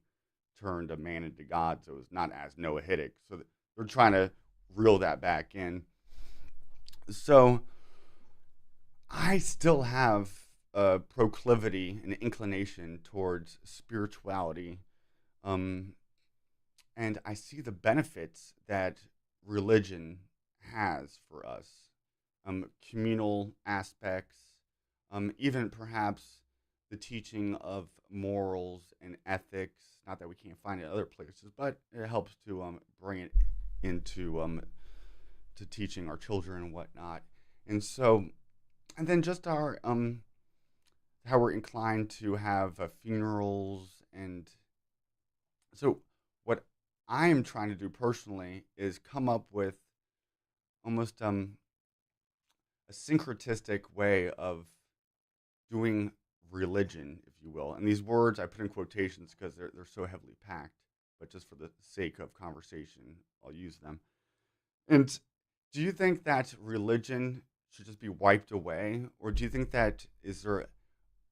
turned a man into God, so it was not as Noahidic. So they're trying to reel that back in. So I still have a proclivity, an inclination towards spirituality, um, and I see the benefits that religion has for us, communal aspects, even perhaps the teaching of morals and ethics. Not that we can't find it in other places, but it helps to bring it into to teaching our children and whatnot. And so, and then just our how we're inclined to have funerals and so what I am trying to do personally is come up with almost a syncretistic way of doing religion, if you will. And these words I put in quotations because they're so heavily packed, but just for the sake of conversation, I'll use them. And do you think that religion should just be wiped away, or do you think that is there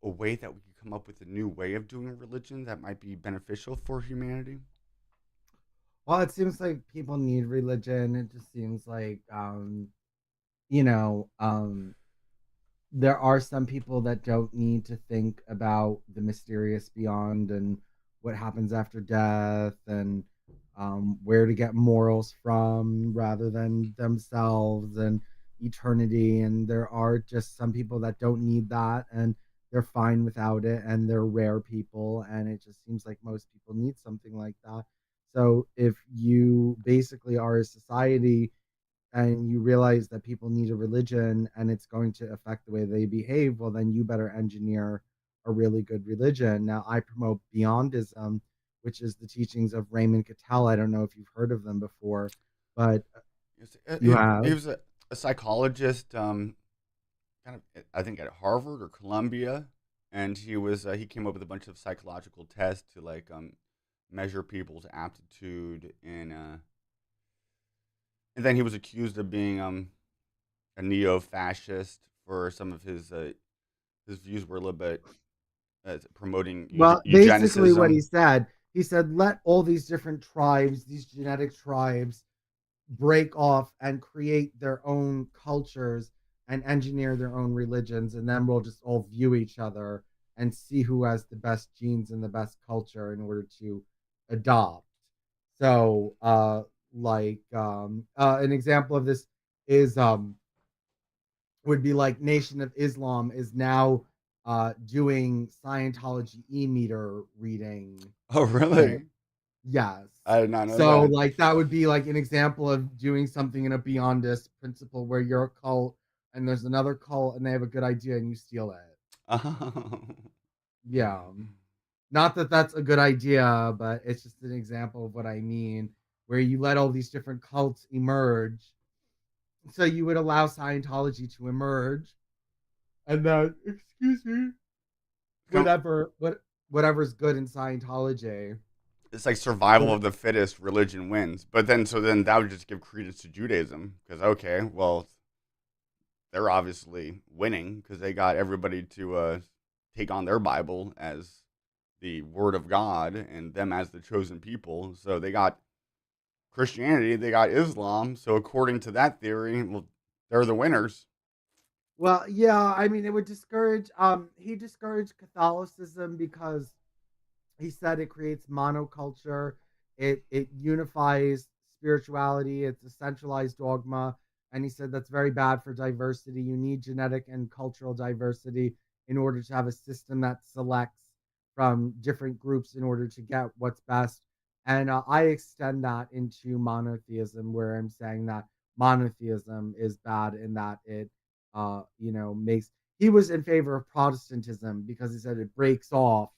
a way that we could come up with a new way of doing religion that might be beneficial for humanity? Well, it seems like people need religion. It just seems like, you know, there are some people that don't need to think about the mysterious beyond and what happens after death and where to get morals from rather than themselves and eternity. And there are just some people that don't need that and they're fine without it and they're rare people. And it just seems like most people need something like that. So if you basically are a society and you realize that people need a religion and it's going to affect the way they behave, well, then you better engineer a really good religion. Now, I promote Beyondism, which is the teachings of Raymond Cattell. I don't know if you've heard of them before, but you He have. was a psychologist, kind of I think at Harvard or Columbia, and he came up with a bunch of psychological tests to like measure people's aptitude in and then he was accused of being a neo-fascist for some of his views were a little bit promoting Well, basically what eugenicism. he said, let all these different tribes, these genetic tribes, break off and create their own cultures and engineer their own religions, and then we'll just all view each other and see who has the best genes and the best culture in order to adopt. So, an example of this is would be like Nation of Islam is now doing Scientology e-meter reading Oh, really? thing. Yes. I did not know So that. like that would be like an example of doing something in a beyondist principle where you're a cult and there's another cult and they have a good idea and you steal it. Oh. Yeah. Not that that's a good idea, but it's just an example of what I mean, where you let all these different cults emerge. So you would allow Scientology to emerge and then, excuse me, So whatever's good in Scientology. it's like survival of the fittest religion wins. But then, so then that would just give credence to Judaism because, okay, well, they're obviously winning because they got everybody to take on their Bible as the word of God and them as the chosen people. So they got Christianity, they got Islam. So according to that theory, well, they're the winners. Well, yeah, I mean, it would discourage. He discouraged Catholicism because he said it creates monoculture. It unifies spirituality. It's a centralized dogma, and he said that's very bad for diversity. You need genetic and cultural diversity in order to have a system that selects from different groups in order to get what's best. And I extend that into monotheism, where I'm saying that monotheism is bad in that it, makes. He was in favor of Protestantism because he said it breaks off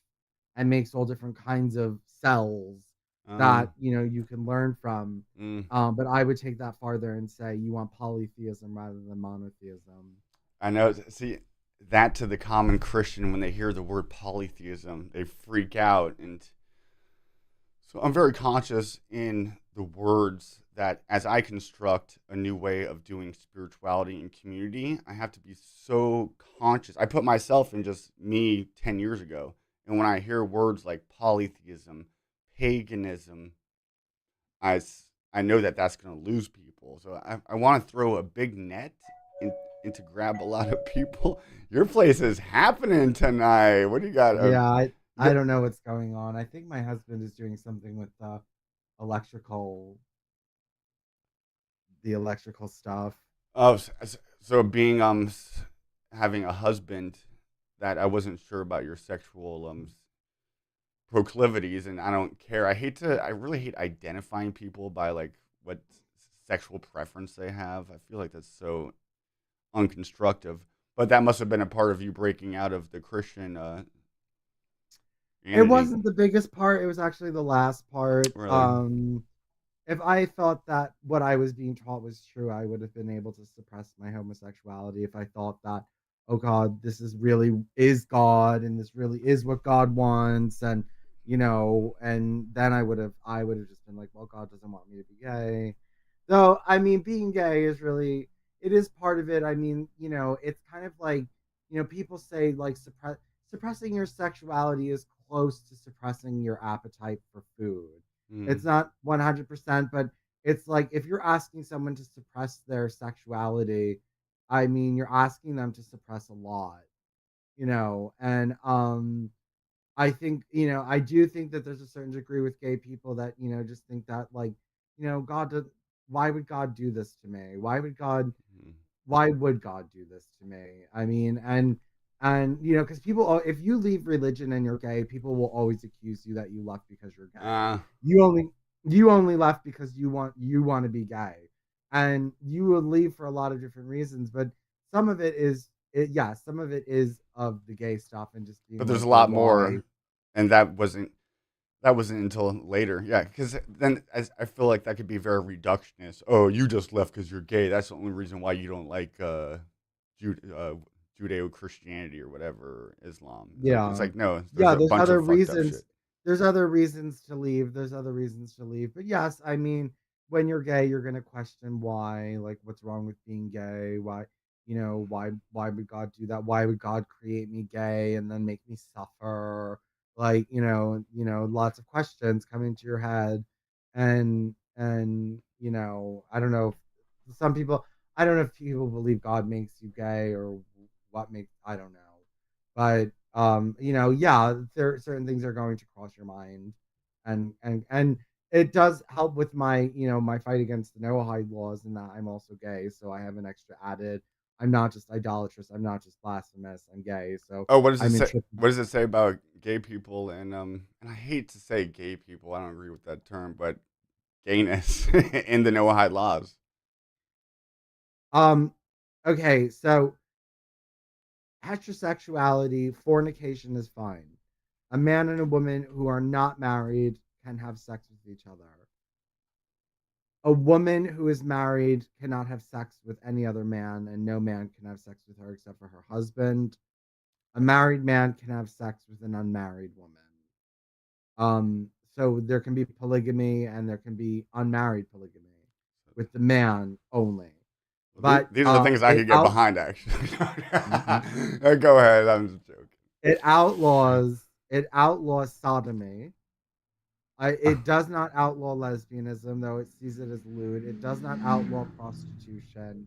and makes all different kinds of cells Um, that you can learn from. mm, But I would take that farther and say you want polytheism rather than monotheism. I know. See, that to the common Christian, when they hear the word polytheism, they freak out. And so I'm very conscious in the words that as I construct a new way of doing spirituality and community, I have to be so conscious. I put myself in just me 10 years ago. And when I hear words like polytheism, paganism, I, I know that that's going to lose people. So I want to throw a big net in, in to grab a lot of people. Your place is happening tonight. What do you got? Yeah, I You don't know what's going on. I think my husband is doing something with electrical the electrical stuff. oh, so being having a husband that I wasn't sure about your sexual proclivities, and I don't care. I really hate identifying people by like what sexual preference they have. I feel like that's so unconstructive. But that must have been a part of you breaking out of the Christian It unity. wasn't the biggest part. It was actually the last part. Really? If I thought that what I was being taught was true, I would have been able to suppress my homosexuality. If I thought that, oh God, this is really is God and this really is what God wants, and and then I would have just been like, well, God doesn't want me to be gay. Though, I mean, being gay is really it is part of it. I mean, it's kind of like, people say like suppressing your sexuality is close to suppressing your appetite for food. It's Mm. not 100%, but it's like if you're asking someone to suppress their sexuality, I mean, you're asking them to suppress a lot, and I think, I do think that there's a certain degree with gay people that, just think that like, God does, why would God do this to me? Mm. Why would God do this to me? I mean, and because people, if you leave religion and you're gay, people will always accuse you that you left because you're gay. Uh, You only you only left because you want to be gay, and you will leave for a lot of different reasons. But some of it is yeah, some of it is of the gay stuff and just but being there's like, a well, lot why? more, and that wasn't until later. Yeah, because then I feel like that could be very reductionist. Oh, you just left because you're gay. That's the only reason why you don't like Jude, Judeo Christianity or whatever Islam. It's Yeah. like no, there's Yeah, a bunch of fucked up shit. there's other reasons to leave, there's other reasons to leave, but yes, I mean, when you're gay, you're gonna question why, like, what's wrong with being gay, why why would God do that? Why would God create me gay and then make me suffer? Like, lots of questions come into your head. And I don't know if some people, I don't know if people believe God makes you gay or what makes, I don't know. But yeah, there certain things are going to cross your mind. And it does help with my fight against the Noahide laws, in that I'm also gay, so I have an extra added. I'm not just idolatrous. I'm not just blasphemous. I'm gay, so Oh, what does it I'm in say? triple. What does it say about gay people and I hate to say gay people. I don't agree with that term, but gayness in the Noahide laws. Um, okay, so heterosexuality, fornication is fine. A man and a woman who are not married can have sex with each other. A woman who is married cannot have sex with any other man, and no man can have sex with her except for her husband. A married man can have sex with an unmarried woman. So there can be polygamy and there can be unmarried polygamy with the man only. Well, But these are the things I could get behind, actually. Go ahead. I'm just joking. it outlaws sodomy. It does not outlaw lesbianism, though it sees it as lewd. It does not outlaw prostitution.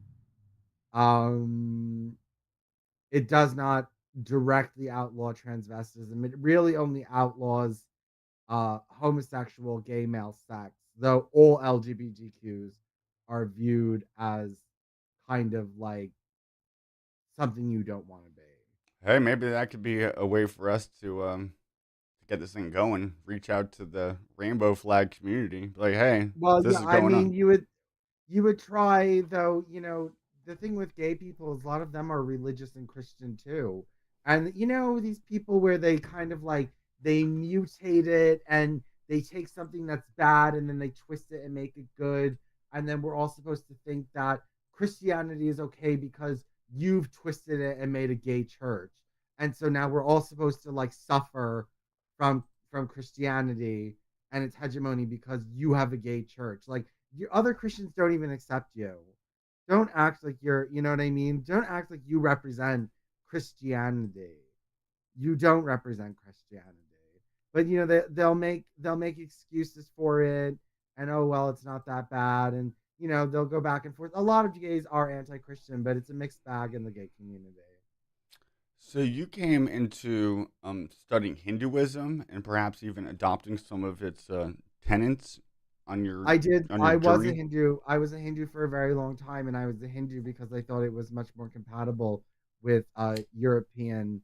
Um, it does not directly outlaw transvestism. It really only outlaws homosexual gay male sex, though all LGBTQs are viewed as kind of like something you don't want to be. Hey, maybe that could be a way for us to get this thing going. Reach out to the rainbow flag community. Be like, hey, Well, this yeah, is I going mean, on. you would try, though. The thing with gay people is a lot of them are religious and Christian too. And these people where they kind of like they mutate it and they take something that's bad and then they twist it and make it good. And then we're all supposed to think that Christianity is okay because you've twisted it and made a gay church. And so now we're all supposed to like suffer from Christianity and its hegemony because you have a gay church. Like, your other Christians don't even accept you. Don't act like you know what I mean? Don't act like you represent Christianity. You don't represent Christianity. But they'll make excuses for it, and oh well, it's not that bad, and they'll go back and forth. A lot of gays are anti-Christian, but it's a mixed bag in the gay community. So you came into studying Hinduism and perhaps even adopting some of its tenets on your I did. on your I was a journey. Hindu. I was a Hindu for a very long time, and I was a Hindu because I thought it was much more compatible with European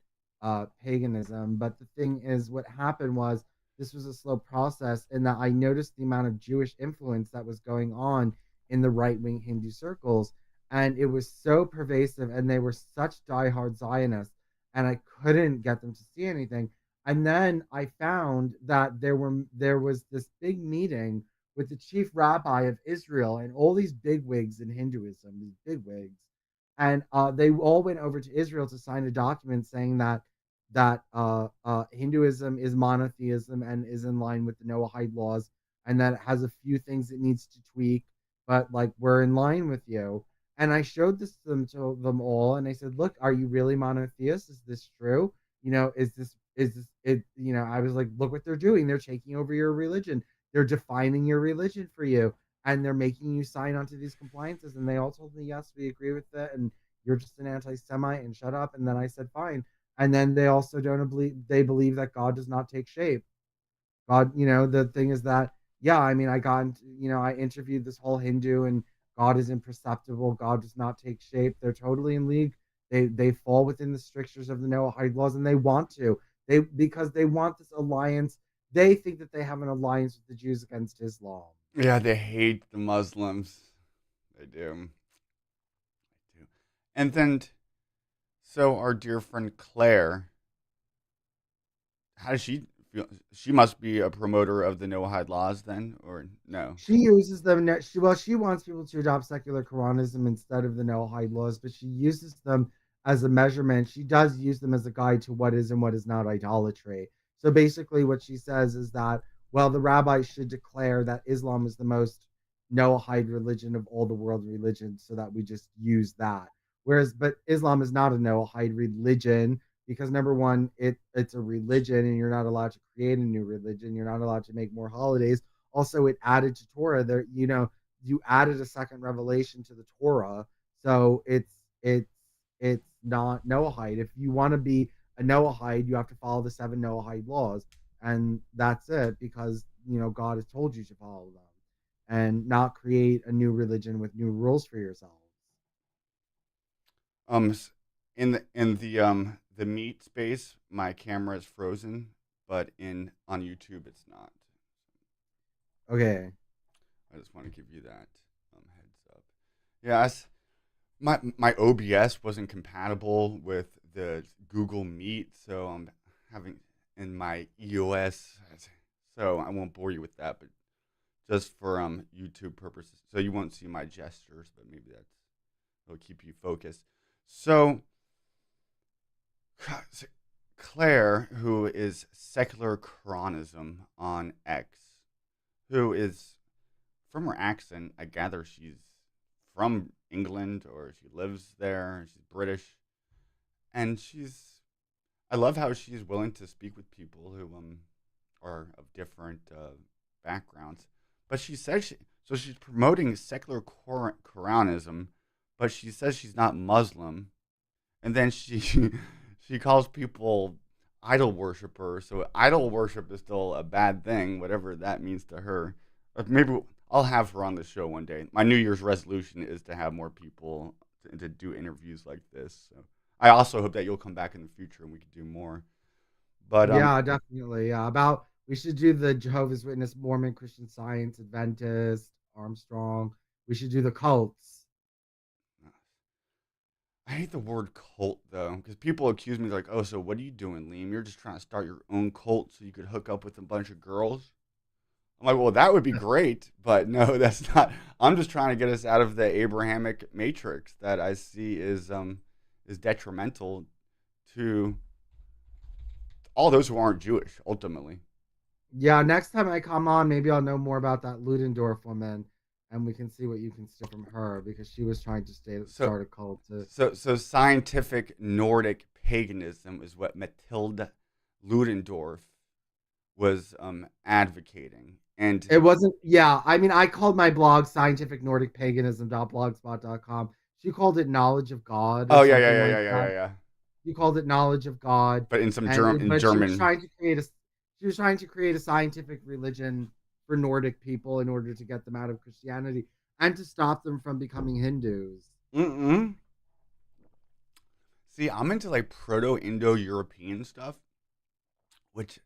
paganism. But the thing is, what happened was this was a slow process, in that I noticed the amount of Jewish influence that was going on in the right wing Hindu circles, and it was so pervasive, and they were such diehard Zionists, and I couldn't get them to see anything. And then I found that there was this big meeting with the chief rabbi of Israel and all these bigwigs in Hinduism, these bigwigs, and they all went over to Israel to sign a document saying that Hinduism is monotheism and is in line with the Noahide laws, and that it has a few things it needs to tweak, but like we're in line with you. And I showed this to them all, and I said, "Look, are you really monotheist? Is this true? Is this it? I was like, look what they're doing. They're taking over your religion. They're defining your religion for you, and they're making you sign onto these compliances." And they all told me, "Yes, we agree with that, and you're just an anti-Semite, and shut up." And then I said, "Fine." And then they also don't believe they believe that God does not take shape. God, the thing is that, yeah, I mean, I interviewed this whole Hindu, and God is imperceptible. God does not take shape. They're totally in league. They fall within the strictures of the Noahide laws, and they want to. Because they want this alliance. They think that they have an alliance with the Jews against Islam. Yeah, they hate the Muslims. They do. They do. And then, so our dear friend Claire, how does she feel? She must be a promoter of the Noahide laws, then, or no? She uses them. She wants people to adopt secular Quranism instead of the Noahide laws, but she uses them as a measurement. She does use them as a guide to what is and what is not idolatry. So basically, what she says is that, well, the rabbis should declare that Islam is the most Noahide religion of all the world religions, so that we just use that. But Islam is not a Noahide religion because number one, it's a religion and you're not allowed to create a new religion. You're not allowed to make more holidays. Also, it added to Torah there, you added a second revelation to the Torah. So it's not Noahide. If you want to be a Noahide, you have to follow the seven Noahide laws. And that's it because God has told you to follow them and not create a new religion with new rules for yourselves. S- in the meat space, my camera is frozen, but in on YouTube it's not. Okay. I just want to give you that heads up. Yes, my OBS wasn't compatible with the Google Meet, so I'm having in my EOS. So I won't bore you with that, but just for YouTube purposes, so you won't see my gestures, but maybe that'll keep you focused. So Claire, who is Secular Chronism on X, who is from her accent, I gather she's from England or she lives there. She's British, and I love how she's willing to speak with people who are of different backgrounds. But she says so she's promoting secular Quranism, but she says she's not Muslim, and then she she calls people idol worshippers. So idol worship is still a bad thing, whatever that means to her. Maybe I'll have her on the show one day. My New Year's resolution is to have more people to do interviews like this. So I also hope that you'll come back in the future and we can do more. But Yeah, definitely. Yeah, about we should do the Jehovah's Witness, Mormon, Christian Science, Adventist, Armstrong. We should do the cults. I hate the word cult though, because people accuse me like, "Oh, so what are you doing, Liam? You're just trying to start your own cult so you could hook up with a bunch of girls." I'm like, "Well, that would be great, but no, that's not. I'm just trying to get us out of the Abrahamic matrix that I see is detrimental to all those who aren't Jewish, ultimately." Yeah, next time I come on, maybe I'll know more about that Ludendorff woman, and we can see what you can steal from her because she was trying to So, start a cult to. so scientific Nordic paganism is what Matilda Ludendorff was advocating, and It wasn't. Yeah, I mean, I called my blog scientific Nordic paganism.blogspot.com. She called it knowledge of God or oh yeah, yeah, something yeah, like yeah, yeah, that. yeah, yeah. You called it knowledge of God, But in some and In but German, she was trying to create a scientific religion for Nordic people in order to get them out of Christianity and to stop them from becoming Hindus. mm-mm. See, I'm into like Proto-Indo-European stuff, which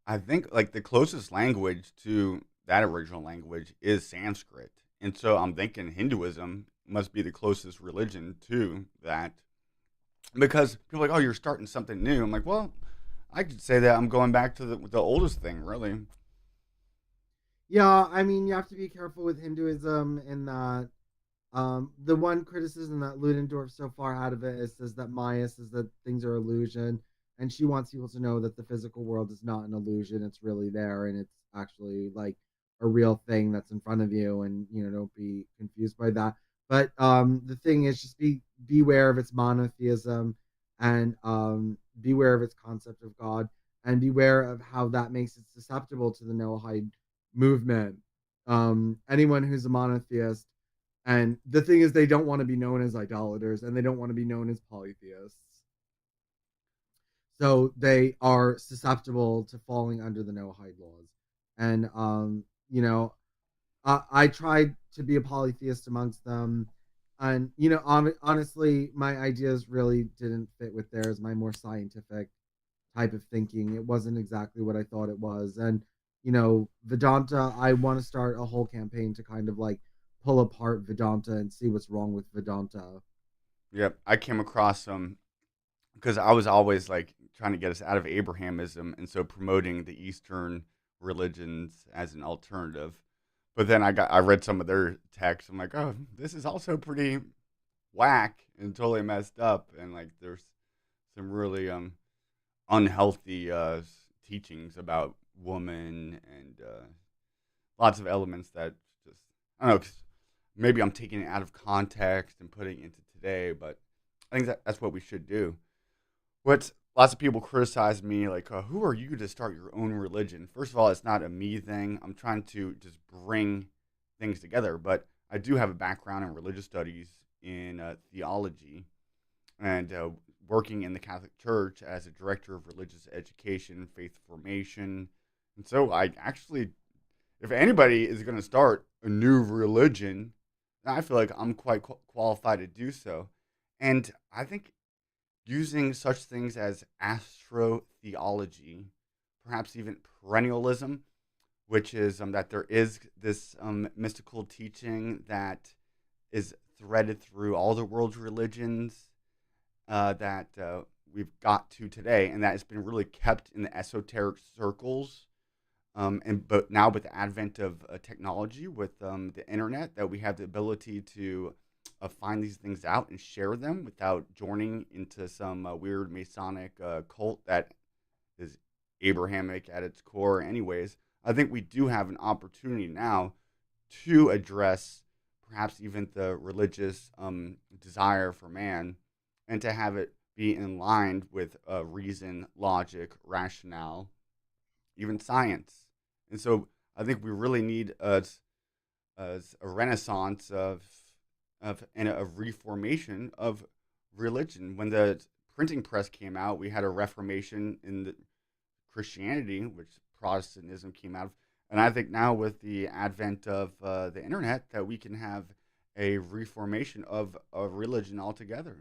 I think like the closest language to that original language is Sanskrit. And so I'm thinking Hinduism must be the closest religion to that. Because people are like, oh, you're starting something new. I'm like, well, I could say that I'm going back to the oldest thing, really. Yeah, I mean, you have to be careful with Hinduism in that the one criticism that Ludendorff so far had of it is that Maya says that things are illusion, and she wants people to know that the physical world is not an illusion; it's really there, and it's actually like a real thing that's in front of you, and don't be confused by that. But the thing is, just beware of its monotheism, and beware of its concept of God, and beware of how that makes it susceptible to the Noahide movement. Anyone who's a monotheist, and the thing is, they don't want to be known as idolaters and they don't want to be known as polytheists. So they are susceptible to falling under the Noahide laws. And, I tried to be a polytheist amongst them. And, honestly, my ideas really didn't fit with theirs, my more scientific type of thinking. It wasn't exactly what I thought it was. And, Vedanta, I want to start a whole campaign to kind of like pull apart Vedanta and see what's wrong with Vedanta. Yep. I came across some because I was always like trying to get us out of Abrahamism and so promoting the Eastern religions as an alternative. But then I read some of their texts. I'm like, oh, this is also pretty whack and totally messed up. And like, there's some really unhealthy teachings about woman and lots of elements that just I don't know. 'Cause maybe I'm taking it out of context and putting it into today, but I think that's what we should do. What lots of people criticize me, like, who are you to start your own religion? First of all, it's not a me thing. I'm trying to just bring things together, but I do have a background in religious studies, in theology, and working in the Catholic Church as a director of religious education, faith formation. And so I actually, if anybody is going to start a new religion, I feel like I'm quite qualified to do so. And I think using such things as astrotheology, perhaps even perennialism, which is that there is this mystical teaching that is threaded through all the world's religions, that we've got to today, and that has been really kept in the esoteric circles. But now with the advent of technology, with the internet, that we have the ability to find these things out and share them without joining into some weird Masonic cult that is Abrahamic at its core, anyways. I think we do have an opportunity now to address perhaps even the religious desire for man, and to have it be in line with reason, logic, rationale, even science. And so I think we really need a renaissance and a reformation of religion. When the printing press came out, we had a reformation in the Christianity, which Protestantism came out of. And I think now with the advent of the internet, that we can have a reformation of religion altogether.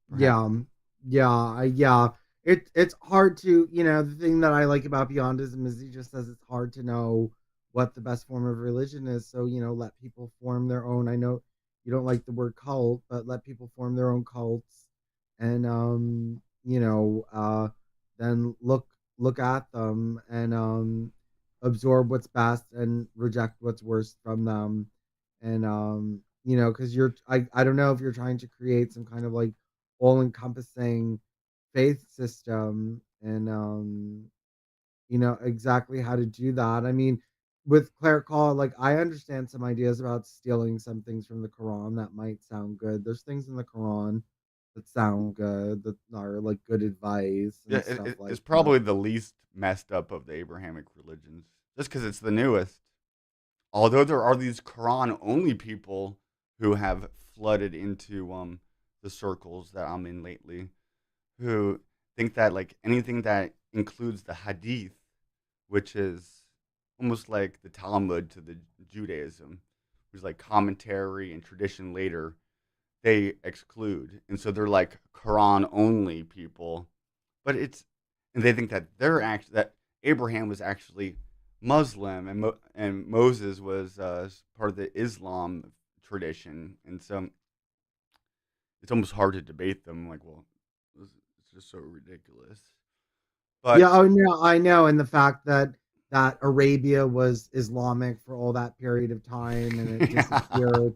Perhaps. Yeah, yeah. It's hard to, the thing that I like about Beyondism is he just says it's hard to know what the best form of religion is. So, let people form their own. I know you don't like the word cult, but let people form their own cults, and then look at them, and absorb what's best and reject what's worst from them. And because I don't know if you're trying to create some kind of like all encompassing faith system, and exactly how to do that. I mean, with clerical, like, I understand some ideas about stealing some things from the Quran that might sound good. There's things in the Quran that sound good, that are like good advice Yeah, and stuff like it's that. probably the least messed up of the Abrahamic religions, just because it's the newest. Although there are these Quran only people who have flooded into the circles that I'm in lately, who think that like anything that includes the Hadith, which is almost like the Talmud to the Judaism, which is like commentary and tradition later, they exclude, and so they're like Quran only people. But it's, and they think that they're actually, that Abraham was actually Muslim, and and Moses was part of the Islam tradition, and so it's almost hard to debate them. Like, well, it's just so ridiculous. Yeah, But oh no, I know, and the fact that Arabia was Islamic for all that period of time, and it yeah, disappeared,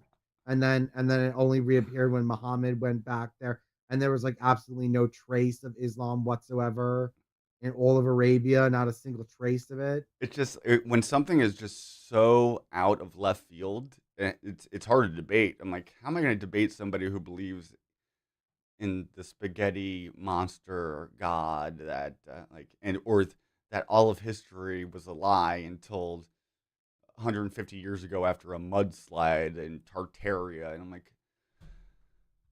and then it only reappeared when Muhammad went back there, and there was like absolutely no trace of Islam whatsoever in all of Arabia, not a single trace of it. it's just when something is just so out of left field, it's hard to debate. I'm like, how am I going to debate somebody who believes in the spaghetti monster god that that all of history was a lie until 150 years ago after a mudslide in Tartaria, and I'm like,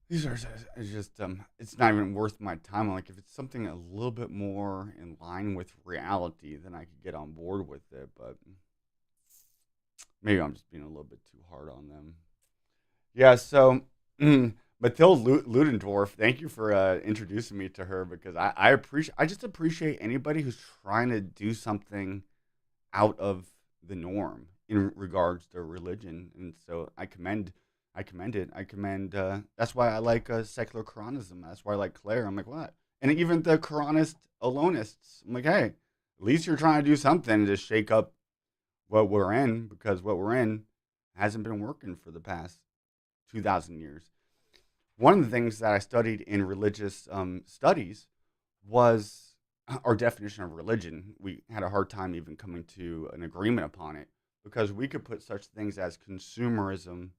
these are it's just it's not even worth my time. I'm like, if it's something a little bit more in line with reality, then I could get on board with it. But maybe I'm just being a little bit too hard on them. Yeah, so Mathilde Ludendorff, thank you for introducing me to her, because I just appreciate anybody who's trying to do something out of the norm in regards to religion, and so I commend it. I commend. That's why I like secular Quranism. That's why I like Claire. I'm like, what? And even the Quranist alonists. I'm like, hey, at least you're trying to do something to shake up what we're in, because what we're in hasn't been working for the past 2,000 years. One of the things that I studied in religious studies was our definition of religion. We had a hard time even coming to an agreement upon it, because we could put such things as consumerism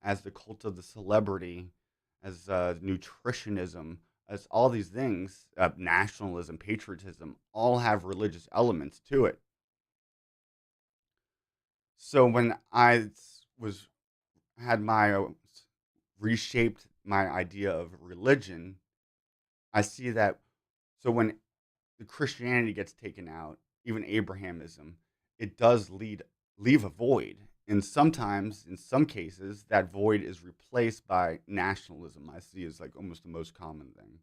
as the cult of the celebrity, as nutritionism, as all these things, nationalism, patriotism, all have religious elements to it. So when I was had my reshaped my idea of religion, I see that. So when the Christianity gets taken out, even Abrahamism, it does leave a void. And sometimes, in some cases, that void is replaced by nationalism. I see as like almost the most common thing.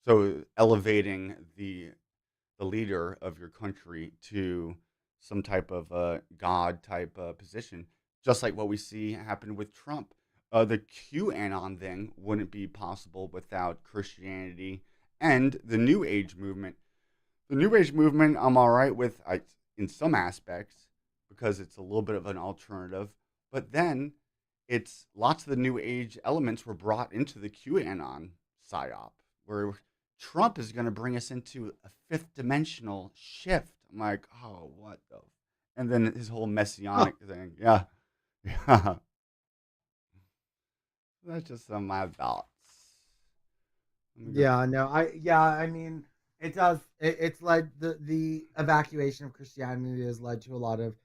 So elevating the leader of your country to some type of god type position, just like what we see happen with Trump. The QAnon thing wouldn't be possible without Christianity and the New Age movement. The New Age movement, I'm all right with in some aspects because it's a little bit of an alternative. But then it's lots of the New Age elements were brought into the QAnon psyop, where Trump is going to bring us into a fifth dimensional shift. I'm like, oh, what the? And then his whole messianic thing. Yeah. Yeah. That's just some of my thoughts. Let me go. Yeah, no, I mean, it does. It's led the evacuation of Christianity has led to a lot of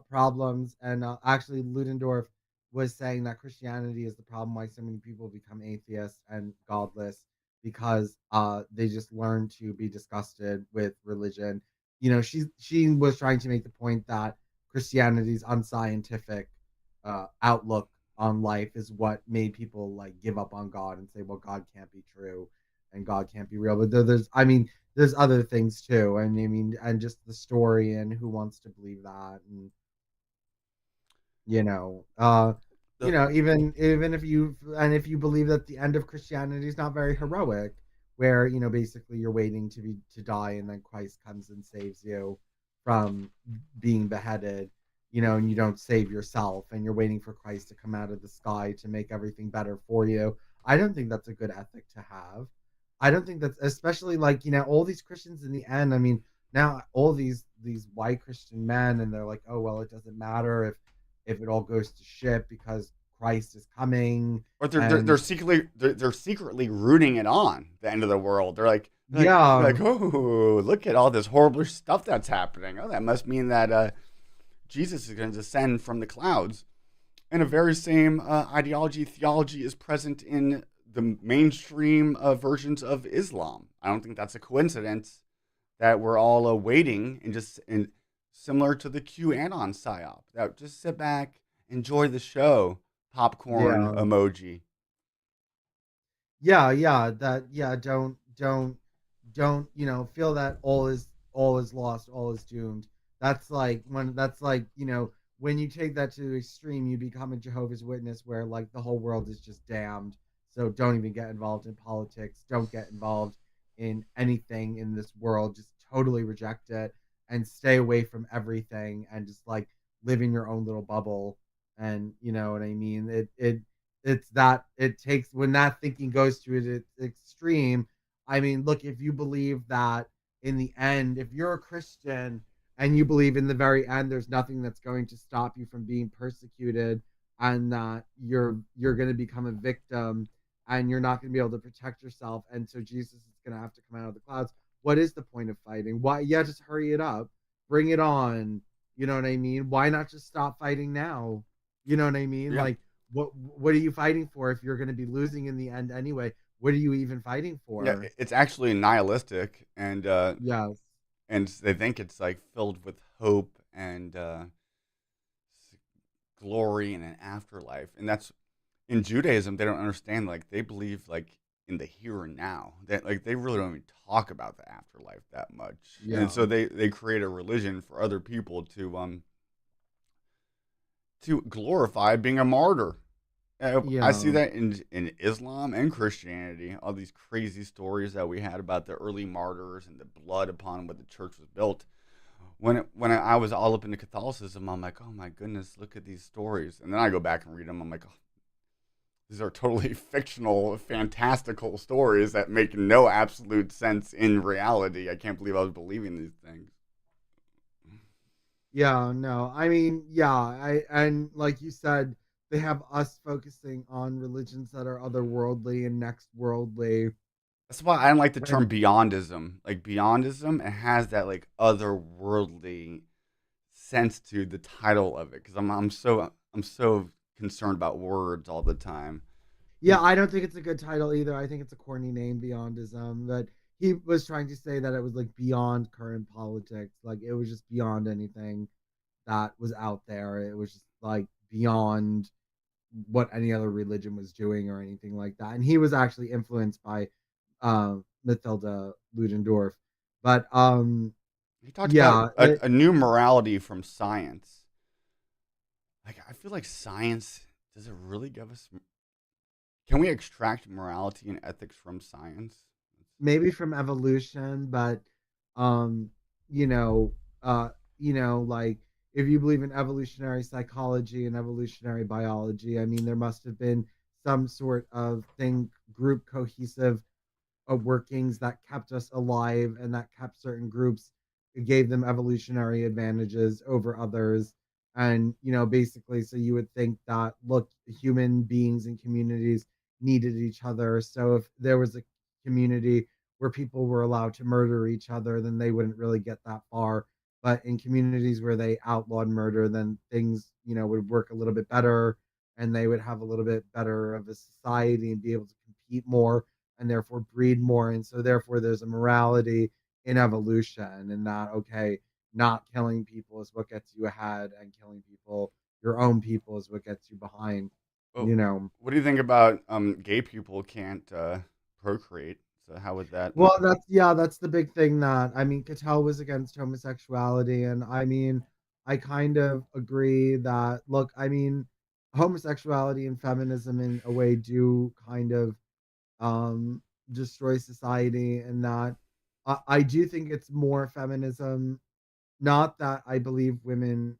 problems, and actually, Ludendorff was saying that Christianity is the problem why so many people become atheists and godless because they just learn to be disgusted with religion. She was trying to make the point that Christianity's unscientific outlook on life is what made people like give up on God and say, well, God can't be true and God can't be real. But I mean, there's other things too. And I mean, and just the story and who wants to believe that. And, you know, uh, The, even if you believe that the end of Christianity is not very heroic, where, basically you're waiting to die and then Christ comes and saves you from being beheaded, and you don't save yourself and you're waiting for Christ to come out of the sky to make everything better for you. I don't think that's a good ethic to have. I don't think that's, especially like, all these Christians in the end. I mean, now all these white Christian men, and they're like, oh well, it doesn't matter if it all goes to shit because Christ is coming. or And they're secretly rooting it on the end of the world. They're yeah, like, oh, look at all this horrible stuff that's happening. Oh, that must mean that Jesus is going to descend from the clouds. And a very same ideology, theology is present in the mainstream versions of Islam. I don't think that's a coincidence that we're all waiting and similar to the QAnon psyop. That just sit back, enjoy the show, popcorn yeah, emoji. yeah, don't feel that all is lost, all is doomed. That's like when you take that to the extreme, you become a Jehovah's Witness where like the whole world is just damned. So don't even get involved in politics, don't get involved in anything in this world, just totally reject it and stay away from everything and just like live in your own little bubble. And you know what I mean, it's that it takes when that thinking goes to its extreme. I mean, look, if you believe that in the end, if you're a Christian and you believe in the very end there's nothing that's going to stop you from being persecuted, and that you're going to become a victim and you're not going to be able to protect yourself, and so Jesus is going to have to come out of the clouds, what is the point of fighting? Why? Yeah, just hurry it up, bring it on. You know what I mean? Why not just stop fighting now? You know what I mean? Yeah, Like, what are you fighting for if you're going to be losing in the end anyway? What are you even fighting yeah. for? It's actually nihilistic, Yes. and they think it's like filled with hope and glory and an afterlife, and that's in Judaism. They don't understand. Like they believe like in the here and now. That like they really don't even talk about the afterlife that much, and Yeah. so they create a religion for other people to glorify being a martyr. I see Yeah. that in Islam and Christianity. All these crazy stories that we had about the early martyrs and the blood upon what the church was built. When I was all up into Catholicism, I'm like, oh my goodness, look at these stories. And then I go back and read them. I'm like, oh, these are totally fictional, fantastical stories that make no absolute sense in reality. I can't believe I was believing these things. Yeah, no. I mean, yeah, I and like you said, they have us focusing on religions that are otherworldly and next worldly. That's why I don't like the term And beyondism. Like beyondism, it has that like otherworldly sense to the title of it because I'm so concerned about words all the time. yeah, I don't think it's a good title either. I think it's a corny name, Beyondism. But he was trying to say that it was like beyond current politics. Like it was just beyond anything that was out there. It was just like beyond what any other religion was doing or anything like that. And he was actually influenced by Mathilda Ludendorff. But He talked about yeah, a new morality from science. Like I feel like science does it really give us? Can we extract morality and ethics from science? maybe from evolution, but um, you know, uh, like if you believe in evolutionary psychology and evolutionary biology, I mean, there must have been some sort of thing, group cohesive workings that kept us alive and that kept certain groups, it gave them evolutionary advantages over others. And basically, so you would think that, look, human beings and communities needed each other. So if there was a community where people were allowed to murder each other, then they wouldn't really get that far. But in communities where they outlawed murder, then things would work a little bit better, and they would have a little bit better of a society and be able to compete more and therefore breed more. And so therefore there's a morality in evolution, and not, okay, not killing people is what gets you ahead, and killing people, your own people, is what gets you behind. Well, you know what do you think about gay people can't procreate? So how would that? well, that's the big thing. That, I mean, Cattell was against homosexuality, and I mean, I kind of agree that, look, I mean, homosexuality and feminism in a way do kind of um, destroy society, and that I do think it's more feminism. Not that I believe women.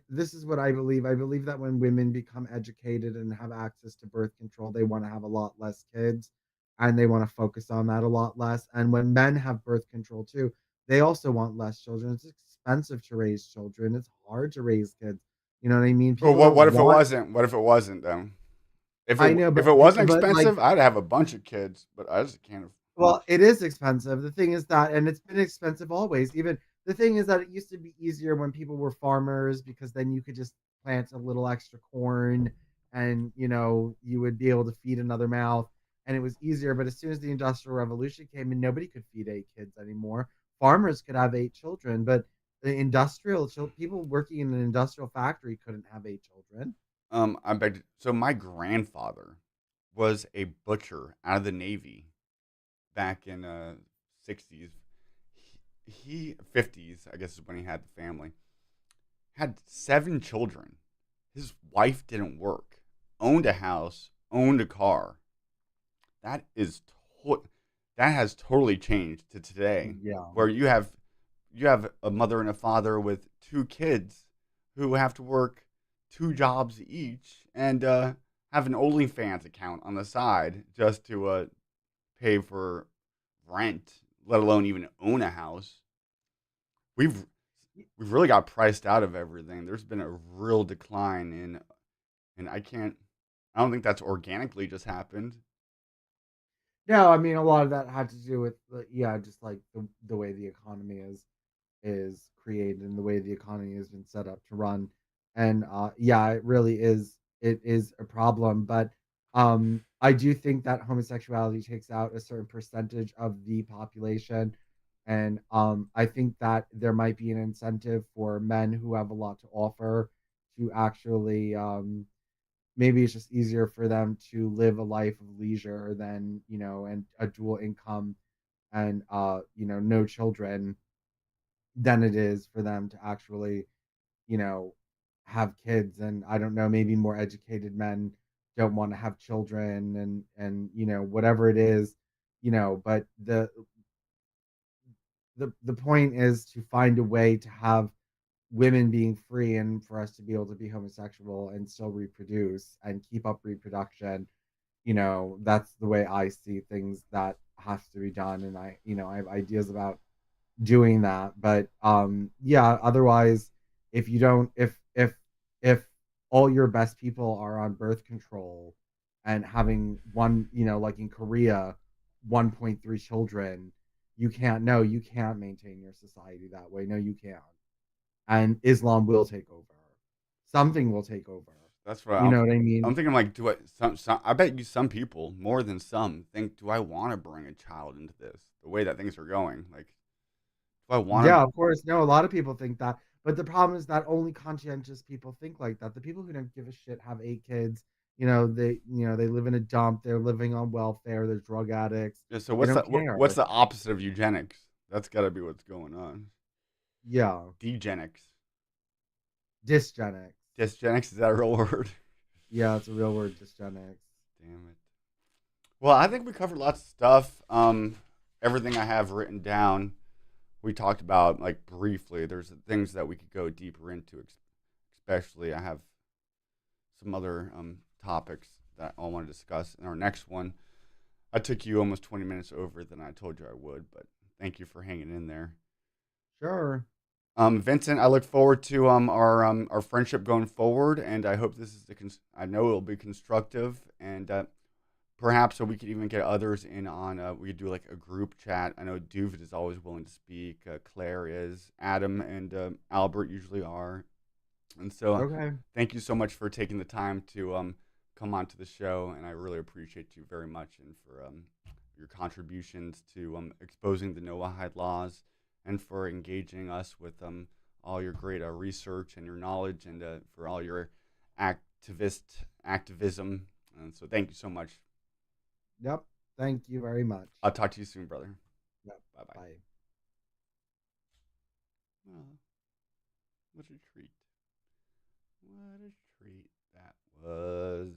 This is what I believe. I believe that when women become educated and have access to birth control, they want to have a lot less kids, and they want to focus on that a lot less. And when men have birth control too, they also want less children. It's expensive to raise children. It's hard to raise kids. You know what I mean? Well, People what don't what if it want. wasn't? What if it wasn't though? If it I know, if but it wasn't like, expensive, I'd have a bunch of kids, but I just can't. well, it is expensive. The thing is that, and it's been expensive always. Even the thing is that it used to be easier when people were farmers, because then you could just plant a little extra corn, and you would be able to feed another mouth, and it was easier. But as soon as the Industrial Revolution came in, nobody could feed 8 kids anymore. Farmers could have 8 children, but the people working in an industrial factory couldn't have 8 children. I beg. So my grandfather was a butcher out of the Navy back in '60s. He 50s, I guess, is when he had the family. Had 7 children. His wife didn't work. Owned a house. Owned a car. That is that has totally changed to today, Yeah. where you have a mother and a father with 2 kids who have to work 2 jobs each and have an OnlyFans account on the side just to pay for rent, let alone even own a house. We've we've really got priced out of everything. There's been a real decline in, and I don't think that's organically just happened. No, I mean, a lot of that had to do with, yeah, just like the way the economy is created, and the way the economy has been set up to run. And yeah, it really is, it is a problem. But I do think that homosexuality takes out a certain percentage of the population. And I think that there might be an incentive for men who have a lot to offer to actually, maybe it's just easier for them to live a life of leisure than, and a dual income, and no children, than it is for them to actually, you know, have kids. And I don't know, maybe more educated men don't want to have children, and whatever it is, but the point is to find a way to have women being free, and for us to be able to be homosexual and still reproduce and keep up reproduction. That's the way I see things that has to be done. And I have ideas about doing that. But yeah, otherwise, if you don't if all your best people are on birth control and having one, like in Korea, 1.3 children, you can't maintain your society that way. No, you can't. And Islam will take over. Something will take over. That's what You know what I I'm mean? thinking. Like, do I? Some I bet you some people more than some think, do I want to bring a child into this? The way that things are going, like, do I want to? Yeah, of course. No, a lot of people think that. But the problem is that only conscientious people think like that. The people who don't give a shit have 8 kids. They live in a dump. They're living on welfare. They're drug addicts. Yeah, so They what's don't that? What's care. the opposite of eugenics? That's got to be what's going on. Yeah. Degenics. Dysgenics. Dysgenics, is that a real word? Yeah, it's a real word, dysgenics. Damn it. Well, I think we covered lots of stuff. Everything I have written down, we talked about like briefly. There's things that we could go deeper into, especially I have some other topics that I want to discuss in our next one. I took you almost 20 minutes over than I told you I would, but thank you for hanging in there. Sure. Vincent, I look forward to our friendship going forward, and I hope this is I know it'll be constructive, and perhaps so we could even get others in on. We could do like a group chat. I know Duvid is always willing to speak. Claire is. Adam and Albert usually are. And so, Okay. thank you so much for taking the time to come onto the show, and I really appreciate you very much and for your contributions to exposing the Noahide laws and for engaging us with all your great research and your knowledge and for all your activism. And so, thank you so much. Yep. Thank you very much. I'll talk to you soon, brother. Yep. Bye bye. Bye. Oh, what a treat. What a treat that was.